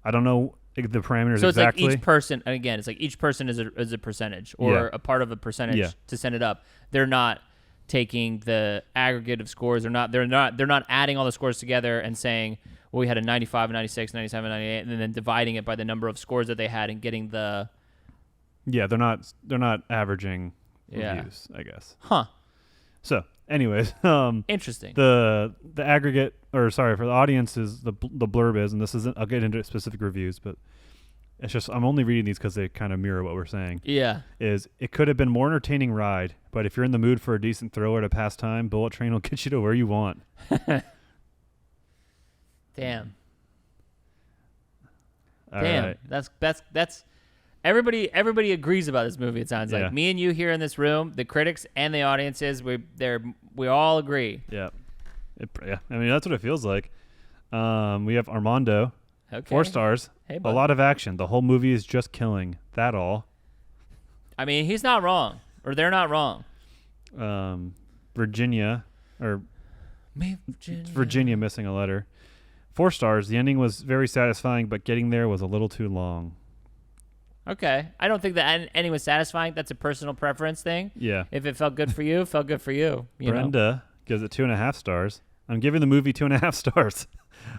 I don't know the parameters So it's exactly. like each person, and again, it's like each person is a percentage or Yeah. a part of a percentage Yeah. to send it up. They're not taking the aggregate of scores. They're not adding all the scores together and saying, well, we had a 95, 96, 97, 98, and then dividing it by the number of scores that they had and getting the. Yeah, they're not averaging Yeah. reviews, I guess. Huh. So, anyways, Interesting. the aggregate, or sorry, for the audience is the blurb is, and this isn't. I'll get into specific reviews, but it's just I'm only reading these because they kind of mirror what we're saying. Yeah. Is it could have been more entertaining ride, but if you're in the mood for a decent thriller to pass time, Bullet Train will get you to where you want. Damn. All Damn. right. That's everybody agrees about this movie. It sounds Yeah. like me and you here in this room, the critics and the audiences, we all agree. Yeah. Yeah. I mean, that's what it feels like. We have Armando, Okay. 4 stars. Hey, A bud. lot of action. The whole movie is just killing. That all. I mean, he's not wrong, or they're not wrong. Virginia, or Virginia. Virginia missing a letter. 4 stars. The ending was very satisfying, but getting there was a little too long. Okay. I don't think that ending was satisfying. That's a personal preference thing. Yeah. If it felt good for you, it felt good for you. You know? Brenda gives it 2.5 stars. I'm giving the movie 2.5 stars.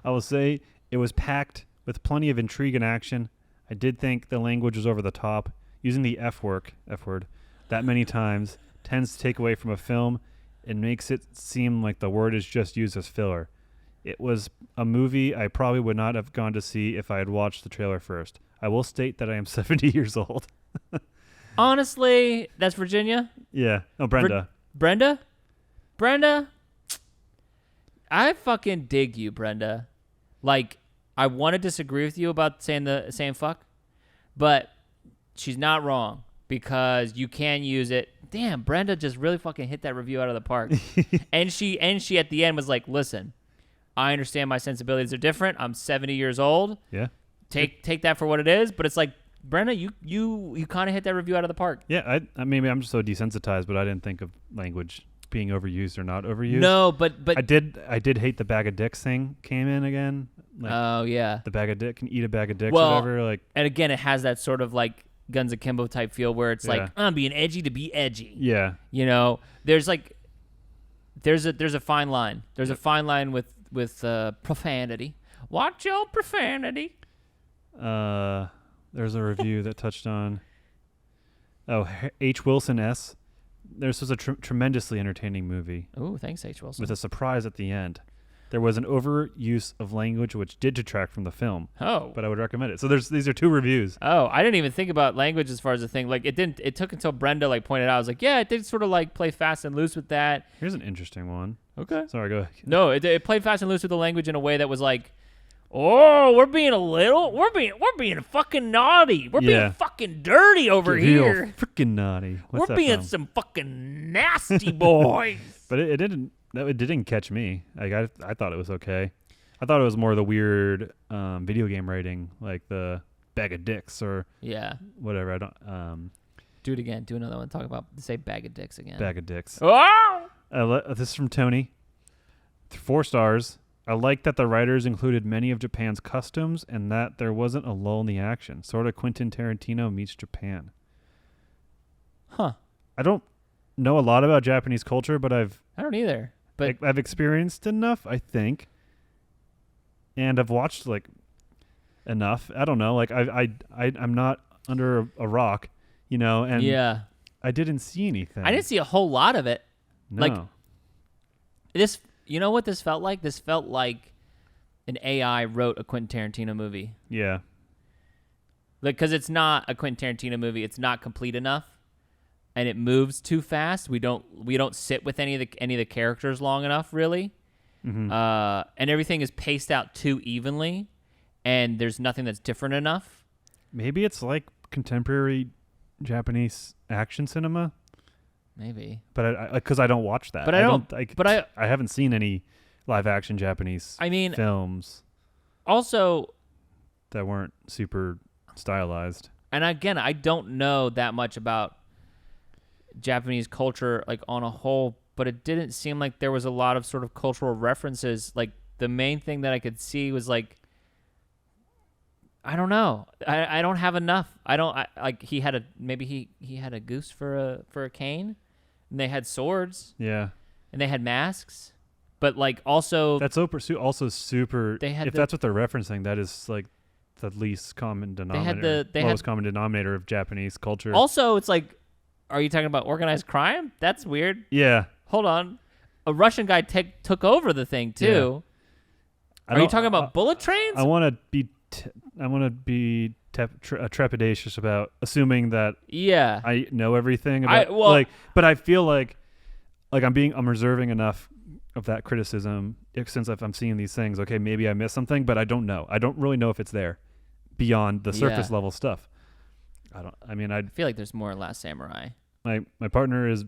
I will say it was packed with plenty of intrigue and action. I did think the language was over the top. Using the F word, that many times tends to take away from a film and makes it seem like the word is just used as filler. It was a movie I probably would not have gone to see if I had watched the trailer first. I will state that I am 70 years old. Honestly, that's Virginia. Yeah. Oh, Brenda. Brenda? I fucking dig you, Brenda. Like, I want to disagree with you about saying fuck, but she's not wrong because you can use it. Damn, Brenda just really fucking hit that review out of the park. and she at the end was like, listen, I understand my sensibilities are different. I'm 70 years old. Yeah. Take that for what it is, but it's like, Brenda, you kind of hit that review out of the park. Yeah, I maybe I'm just so desensitized, but I didn't think of language being overused or not overused. No, but I did hate the bag of dicks thing came in again. Like, oh yeah. the bag of dick can eat a bag of dicks Well, or whatever. Like, and again, it has that sort of like Guns Akimbo type feel where it's Yeah. like I'm being edgy to be edgy. yeah, You know, there's a fine line. There's a fine line with profanity. Watch your profanity. there's a review that touched on. Oh, H. Wilson S. This was a tremendously entertaining movie Ooh, thanks, H. Wilson. with a surprise at the end. There was an overuse of language which did detract from the film, Oh. but I would recommend it. So these are 2 reviews. Oh, I didn't even think about language as far as the thing. Like it took until Brenda like pointed out. I was like, yeah, it did sort of like play fast and loose with that. Here's an interesting one. Okay. Sorry, go ahead. No, it played fast and loose with the language in a way that was like, oh, we're being fucking naughty. We're Yeah. being fucking dirty over here. Freaking naughty. What's We're that being from? some fucking nasty boys. But it didn't catch me. Like I thought it was okay. I thought it was more the weird video game writing, like the bag of dicks or Yeah. whatever. I don't Do it again. Do another one. Talk about say bag of dicks again. bag of dicks. Oh! This is from Tony. 4 stars. I like that the writers included many of Japan's customs and that there wasn't a lull in the action. Sort of Quentin Tarantino meets Japan. Huh. I don't know a lot about Japanese culture, but I don't either. But I've experienced enough, I think, and I've watched like enough. I don't know, like I'm not under a rock, you know, and yeah, I didn't see anything. I didn't see a whole lot of it. No. Like this, you know what this felt like? This felt like an AI wrote a Quentin Tarantino movie. Yeah. Like, because it's not a Quentin Tarantino movie. It's not complete enough, and it moves too fast. We don't sit with any of the characters long enough, really. Mm-hmm. And everything is paced out too evenly, and there's nothing that's different enough. Maybe it's like contemporary Japanese action cinema, Maybe, but because I don't watch that. But I haven't seen any live action Japanese films also that weren't super stylized. And again, I don't know that much about Japanese culture like on a whole, but it didn't seem like there was a lot of sort of cultural references. Like the main thing that I could see was like, I don't know. I don't have enough. Like he had he had a goose for a cane, and they had swords. Yeah. And they had masks, but like also that's also super. They had that's what they're referencing, that is like the least common denominator. Lowest common denominator of Japanese culture. Also, it's like, are you talking about organized crime? That's weird. Yeah. Hold on, a Russian guy took over the thing too. Yeah. Are you talking about bullet trains? I want to be trepidatious about assuming that. Yeah. I know everything about but I feel like I'm reserving enough of that criticism since if I'm seeing these things. Okay, maybe I missed something, but I don't know. I don't really know if it's there beyond the surface level stuff. I feel like there's more Last Samurai. My partner is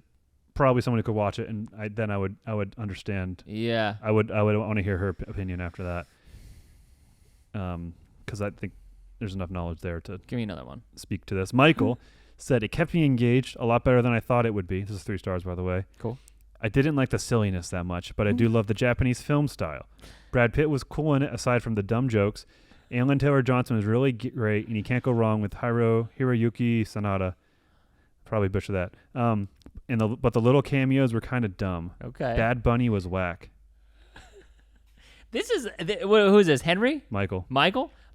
probably someone who could watch it, and I would understand. Yeah. I would want to hear her opinion after that. Because I think there's enough knowledge there to give me another one. Speak to this. Michael said it kept me engaged a lot better than I thought it would be. This is 3 stars, by the way. Cool. I didn't like the silliness that much, but I do love the Japanese film style. Brad Pitt was cool in it, aside from the dumb jokes. Alan Taylor Johnson was really great, and you can't go wrong with Hiroyuki Sanada. Probably butcher that. But the little cameos were kind of dumb. Okay. Bad Bunny was whack. This is who is this? Henry? Michael.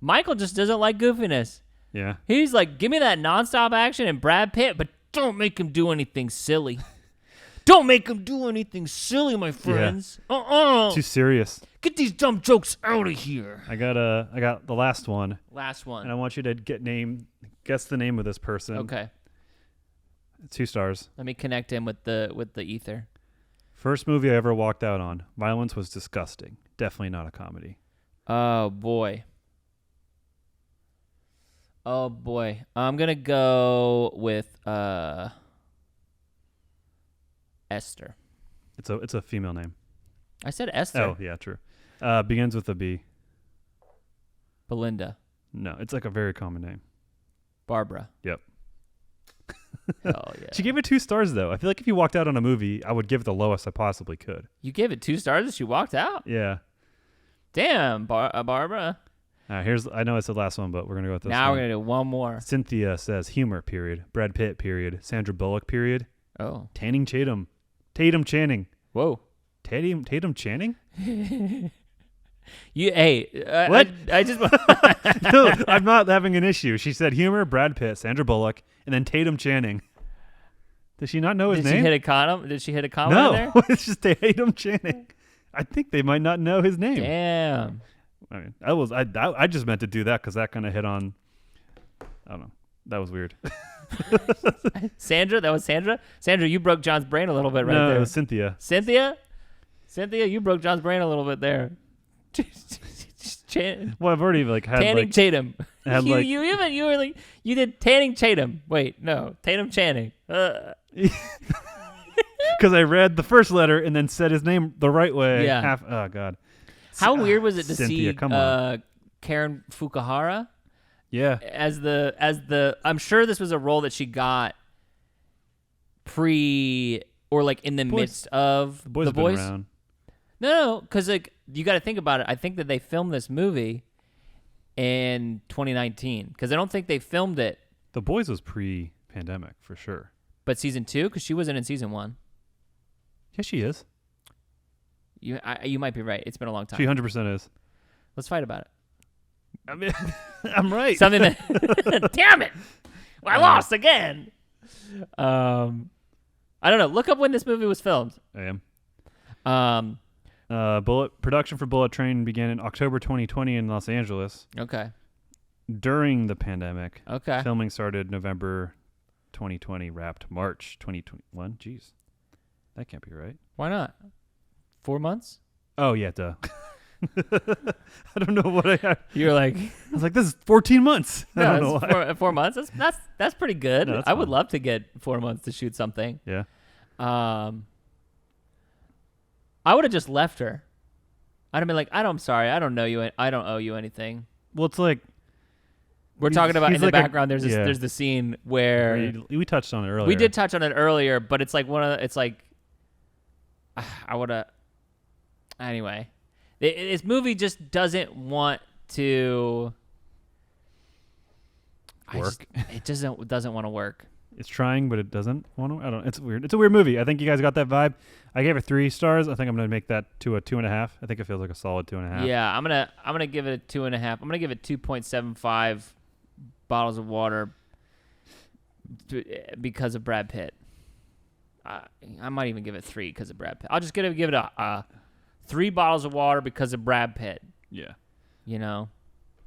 Michael just doesn't like goofiness. Yeah. He's like, give me that nonstop action and Brad Pitt, but don't make him do anything silly. Don't make him do anything silly, my friends. Yeah. Too serious. Get these dumb jokes out of here. I got the last one. And I want you to guess the name of this person. Okay. 2 stars. Let me connect him with the ether. First movie I ever walked out on. Violence was disgusting. Definitely not a comedy. Oh boy. I'm gonna go with Esther. It's a female name. I said Esther. Oh yeah, true. Begins with a B. Belinda. No, it's like a very common name. Barbara. Yep. Hell yeah. She gave it 2 stars though. I feel like if you walked out on a movie, I would give it the lowest I possibly could. You gave it 2 stars and she walked out? Yeah. Damn, Barbara. I know it's the last one, but we're gonna go with this. Now we're gonna do one more. Cynthia says humor. Period. Brad Pitt. Period. Sandra Bullock. Period. Oh. Tatum Channing. Whoa. Tatum Channing. What? I just. No, I'm not having an issue. She said humor. Brad Pitt. Sandra Bullock, and then Tatum Channing. Does she not know his name? Did she hit a comma no, there? It's just Tatum Channing. I think they might not know his name. Damn. I mean, I just meant to do that because that kind of hit on. I don't know. That was weird. Sandra, that was Sandra. Sandra, you broke John's brain a little bit right there. there. No, it was Cynthia. Cynthia, you broke John's brain a little bit there. Well, I've already had Tanning Tatum. You did Tanning Tatum. Wait, no, Tatum Channing. Because I read the first letter and then said his name the right way. Yeah. Oh God. How weird was it to Cynthia, see Karen Fukuhara? Yeah. As the I'm sure this was a role that she got pre or like in the midst of the boys. The Boys. Been around. No, because like you got to think about it. I think that they filmed this movie in 2019 because I don't think they filmed it. The Boys was pre-pandemic for sure. But season 2, because she wasn't in season 1. Yeah, she is. You might be right. It's been a long time. She 100% is. Let's fight about it. I mean, I'm right. Something that. Damn it! Well, I lost again. I don't know. Look up when this movie was filmed. I am. Production for Bullet Train began in October 2020 in Los Angeles. Okay. During the pandemic. Okay. Filming started November 2020, wrapped March 2021. Jeez, that can't be right. Why not? 4 months? Oh yeah, duh. I don't know what I had. You're like, I was like, this is 14 months. No, I don't know why. 4 months. That's pretty good. No, I would love to get 4 months to shoot something. Yeah. I would have just left her. I'd have been like, I'm sorry. I don't know you. I don't owe you anything. Well, it's like, We're talking about in the like a- background. There's yeah. there's the scene where we touched on it earlier. we did touch on it earlier, but it's like it's like I would have. Anyway, this movie just doesn't want to work. It doesn't want to work. It's trying, but it doesn't want to. I don't. It's weird. It's a weird movie. I think you guys got that vibe. I gave it 3 stars. I think I'm gonna make that to a 2.5. I think it feels like a solid 2.5. Yeah, I'm gonna give it a 2.5. I'm gonna give it 2.75 bottles of water because of Brad Pitt. I might even give it 3 because of Brad Pitt. I'll just give it a 3 bottles of water because of Brad Pitt. Yeah. You know.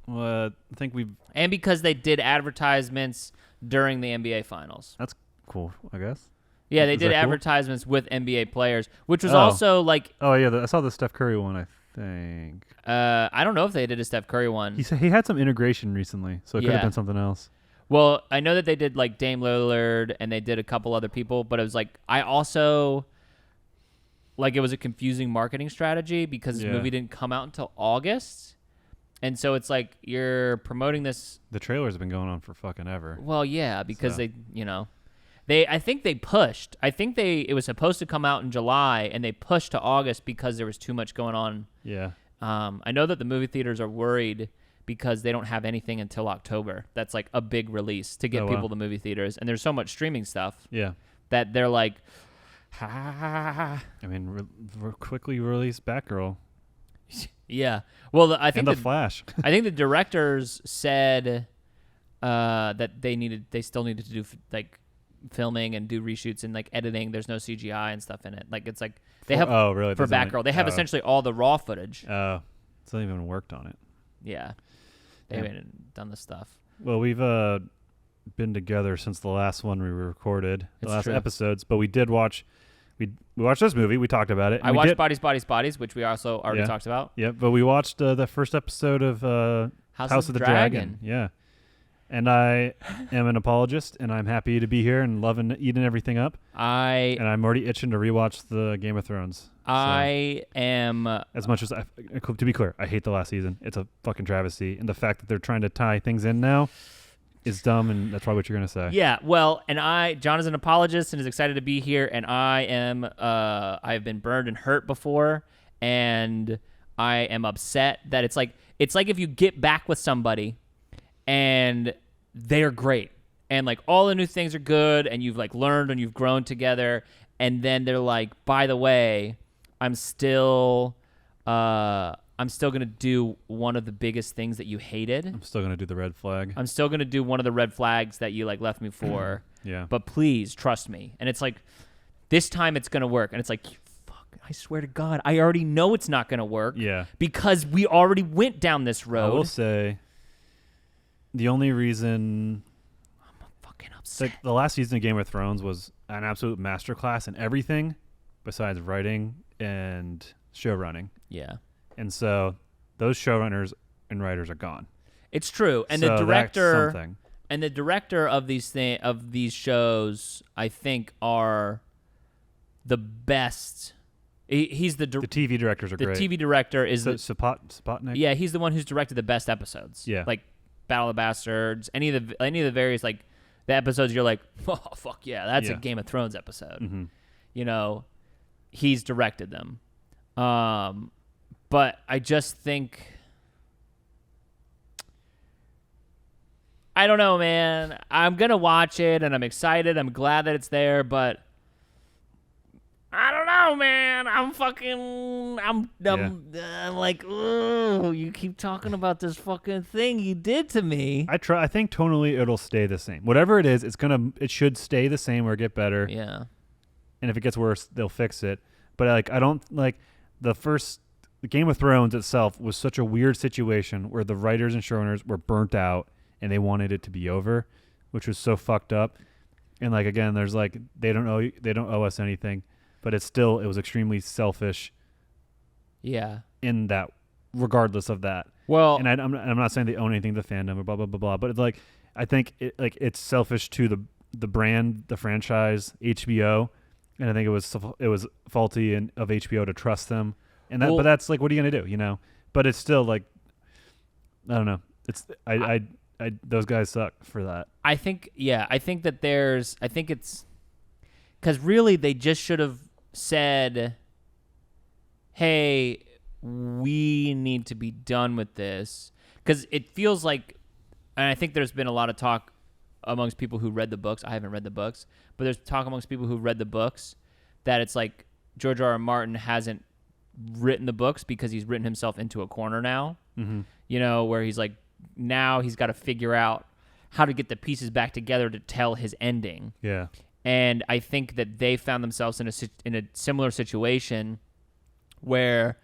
Well, I think and because they did advertisements during the NBA Finals. That's cool. I guess. Yeah, they Is did that cool? advertisements with NBA players, which was Oh. also like. Oh yeah, I saw the Steph Curry one. I think. I don't know if they did a Steph Curry one. He said he had some integration recently, so it could have Yeah. been something else. Well, I know that they did like Dame Lillard and they did a couple other people, but it was like I also like it was a confusing marketing strategy because this movie didn't come out until August. And so it's like you're promoting this. The trailers have been going on for fucking ever. Well, yeah, because I think they pushed. I think it was supposed to come out in July and they pushed to August because there was too much going on. Yeah. I know that the movie theaters are worried because they don't have anything until October. That's like a big release to get people to movie theaters. And there's so much streaming stuff that they're like, I mean, quickly release Batgirl. Yeah. Well, I think and the Flash. I think the directors said that they still needed to do like filming and do reshoots and like editing. There's no CGI and stuff in it. Like it's like they have really for Batgirl. They have essentially all the raw footage. Oh, it's not even worked on it. Yeah, they haven't done the stuff. Well, we've been together since the last one we recorded, the last true. episodes. But we did watch. We watched this movie. We talked about it. I watched Bodies, which we also already talked about. Yeah, but we watched the first episode of House of the Dragon. Yeah. And I am an apologist, and I'm happy to be here and loving eating everything up. And I'm already itching to rewatch the Game of Thrones. I am... As much as, to be clear, I hate the last season. It's a fucking travesty. And the fact that they're trying to tie things in now is dumb, and that's probably what you're going to say. Yeah, well, and John is an apologist and is excited to be here, and I am, I've been burned and hurt before, and I am upset that it's like if you get back with somebody and they are great, and like all the new things are good, and you've like learned and you've grown together, and then they're like, by the way, I'm still going to do one of the biggest things that you hated. I'm still going to do the red flag. I'm still going to do one of the red flags that you like left me for. Yeah. But please trust me. And it's like, this time it's going to work. And it's like, fuck, I swear to God, I already know it's not going to work. Yeah. Because we already went down this road. I will say, the only reason... I'm fucking upset. The last season of Game of Thrones was an absolute masterclass in everything besides writing and show running. Yeah. And so those showrunners and writers are gone. It's true. And so the director that's something. And the director of these shows, I think, are the best. He's the TV directors are great. The TV director is Spotnik. Yeah, he's the one who's directed the best episodes. Yeah, like Battle of the Bastards, any of the various like the episodes. You're like, oh fuck yeah, that's a Game of Thrones episode. Mm-hmm. You know, he's directed them. But I just think, I don't know, man. I'm going to watch it, and I'm excited. I'm glad that it's there, but I don't know, man. I'm like, oh, you keep talking about this fucking thing you did to me. I think tonally it'll stay the same. Whatever it is, it should stay the same or get better. Yeah. And if it gets worse, they'll fix it. But like, I don't like the Game of Thrones itself was such a weird situation where the writers and showrunners were burnt out and they wanted it to be over, which was so fucked up. And like, again, there's like, they don't owe us anything, but it was extremely selfish. Yeah. In that, regardless of that. Well, and I'm not saying they own anything to the fandom or blah, blah, blah, blah, but it's like, I think it's selfish to the brand, the franchise, HBO. And I think it was faulty of HBO to trust them. And but that's like, what are you gonna do, you know? But it's still like, I don't know. those guys suck for that. I think that it's because really they just should have said, hey, we need to be done with this, because it feels like, and I think there's been a lot of talk amongst people who read the books. I haven't read the books, but there's talk amongst people who read the books that it's like George R. R. Martin hasn't written the books because he's written himself into a corner now. Mm-hmm. Where he's like, now he's got to figure out how to get the pieces back together to tell his ending. Yeah. And I think that they found themselves in a similar situation where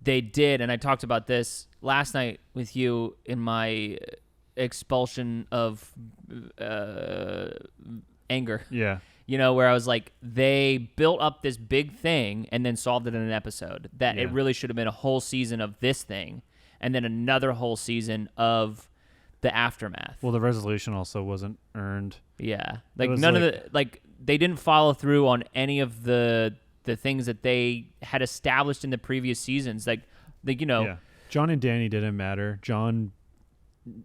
they did, and I talked about this last night with you in my expulsion of anger. Yeah. Where I was like, they built up this big thing and then solved it in an episode. That it really should have been a whole season of this thing and then another whole season of the aftermath. Well, the resolution also wasn't earned. Yeah. Like none of the, like, they didn't follow through on any of the things that they had established in the previous seasons. Like Yeah. John and Danny didn't matter.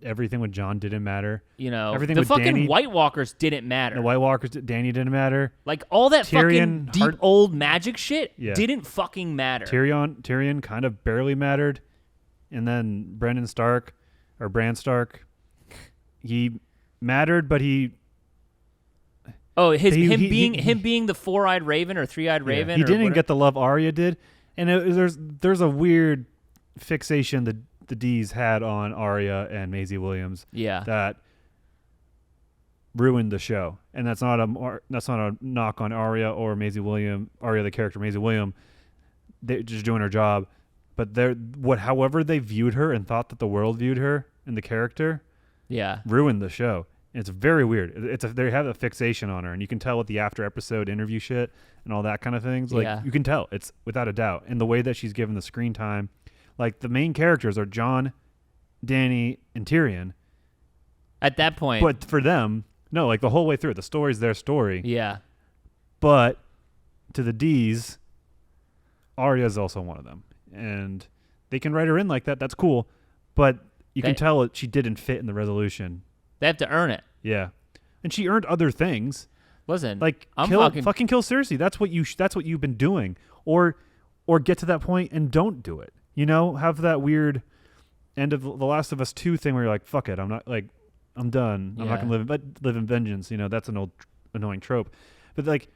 Everything with John didn't matter. Everything the with fucking Danny, White Walkers didn't matter. The White Walkers, Danny didn't matter. Like all that Tyrion, fucking deep old magic shit didn't fucking matter. Tyrion kind of barely mattered. And then Bran Stark, he mattered, but he... Oh, him being the four-eyed raven or three-eyed raven. He didn't get the love Arya did. And there's a weird fixation the D's had on Arya and Maisie Williams. Yeah. That ruined the show. And that's not a knock on Arya or Maisie Williams. Arya, the character, Maisie Williams. They're just doing her job. But however they viewed her and thought that the world viewed her and the character, ruined the show. And it's very weird. They have a fixation on her, and you can tell with the after episode interview shit and all that kind of things. Like you can tell, it's without a doubt. And the way that she's given the screen time, like the main characters are Jon, Dany, and Tyrion. At that point, but for them, no, like the whole way through, the story's their story. Yeah. But to the D's, Arya's also one of them. And they can write her in like that. That's cool. But you can tell she didn't fit in the resolution. They have to earn it. Yeah. And she earned other things. Listen, like fucking kill Cersei. That's what you've been doing. Or get to that point and don't do it. Have that weird end of The Last of Us 2 thing where you're like, fuck it. I'm not like, I'm done. I'm not going to live in vengeance. That's an old annoying trope. But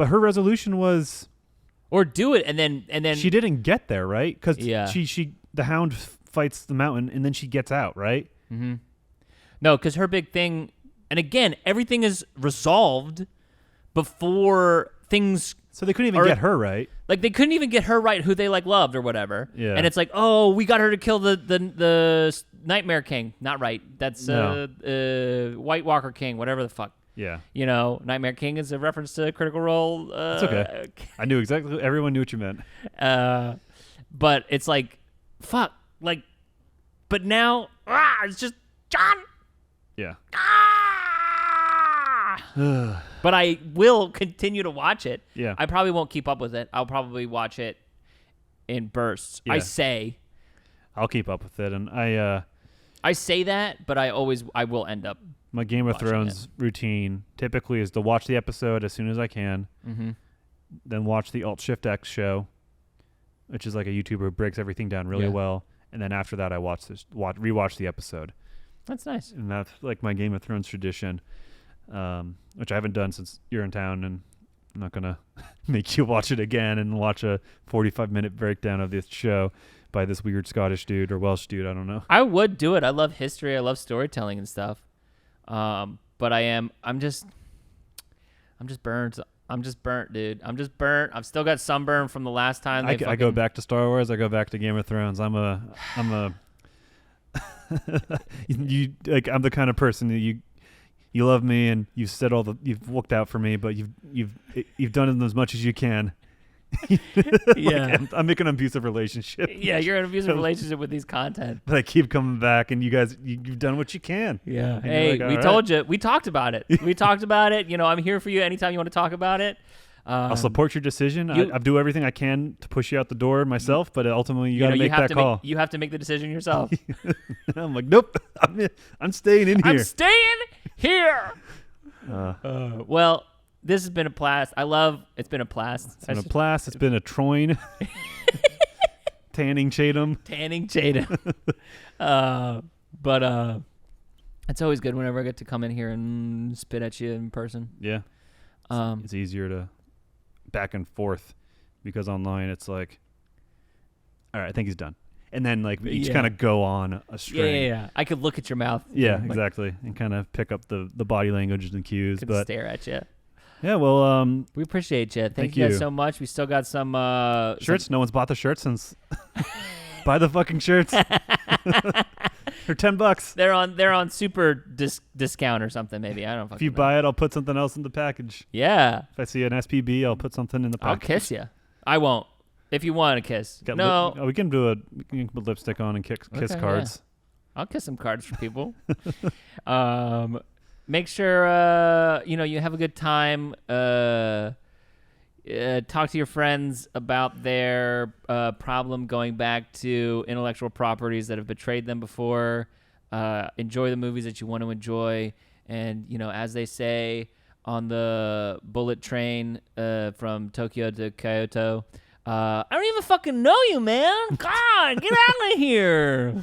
her resolution was, or do it, and then she didn't get there, right? Because she the Hound fights the Mountain, and then she gets out, right? Mm-hmm. No, because her big thing, and again, everything is resolved before things. So they couldn't even get her right. Like they couldn't even get her right, who they loved or whatever. Yeah. And it's like, oh, we got her to kill the Nightmare King. Not right. That's White Walker King, whatever the fuck. Yeah. Nightmare King is a reference to Critical Role. It's okay. I knew exactly. Everyone knew what you meant. But it's like, fuck. Like, but now, it's just Jon. Yeah. But I will continue to watch it. Yeah. I probably won't keep up with it. I'll probably watch it in bursts. Yeah. I say. I'll keep up with it, and I say that, but I will end up. My Game of Thrones routine typically is to watch the episode as soon as I can, then watch the Alt-Shift-X show, which is like a YouTuber who breaks everything down really well, and then after that I rewatch the episode. That's nice. And that's like my Game of Thrones tradition, which I haven't done since you're in town, and I'm not going to make you watch it again and watch a 45-minute breakdown of this show by this weird Scottish dude or Welsh dude. I don't know. I would do it. I love history. I love storytelling and stuff. But I'm just burnt. I'm just burnt, dude. I'm just burnt. I've still got sunburn from the last time. I go back to Star Wars. I go back to Game of Thrones. I'm a you like, I'm the kind of person that you love me and you've said you've looked out for me, but you've done as much as you can. Yeah. I'm making an abusive relationship. Yeah, you're in an abusive relationship with these content. But I keep coming back, and you guys, you've done what you can. Yeah. And hey, like, we told you. We talked about it. I'm here for you anytime you want to talk about it. I'll support your decision. I'll do everything I can to push you out the door myself, but ultimately you got to make that call. You have to make the decision yourself. I'm like, nope. I'm staying in here. I'm staying here. Well, this has been a blast. It's been a blast. It's been a blast. It's been a Troin. Tanning Chatham. But it's always good whenever I get to come in here and spit at you in person. Yeah. It's easier to back and forth because online it's like, all right, I think he's done. And then like you just kind of go on a string. Yeah. I could look at your mouth. Yeah, exactly. And kind of pick up the body language and cues. But stare at you. Yeah, well, we appreciate you. Thank you guys so much. We still got some shirts. No one's bought the shirts since. Buy the fucking shirts. They're $10. They're on super discount or something. Maybe I don't. If you buy it, I'll put something else in the package. Yeah. If I see an SPB, I'll put something in the package. I'll kiss you. I won't. If you want a kiss. No. We can put lipstick on and kiss cards. Yeah. I'll kiss some cards for people. Make sure you have a good time. Talk to your friends about their problem going back to intellectual properties that have betrayed them before. Enjoy the movies that you want to enjoy, and as they say on the bullet train from Tokyo to Kyoto, I don't even fucking know you, man. God, get out of here.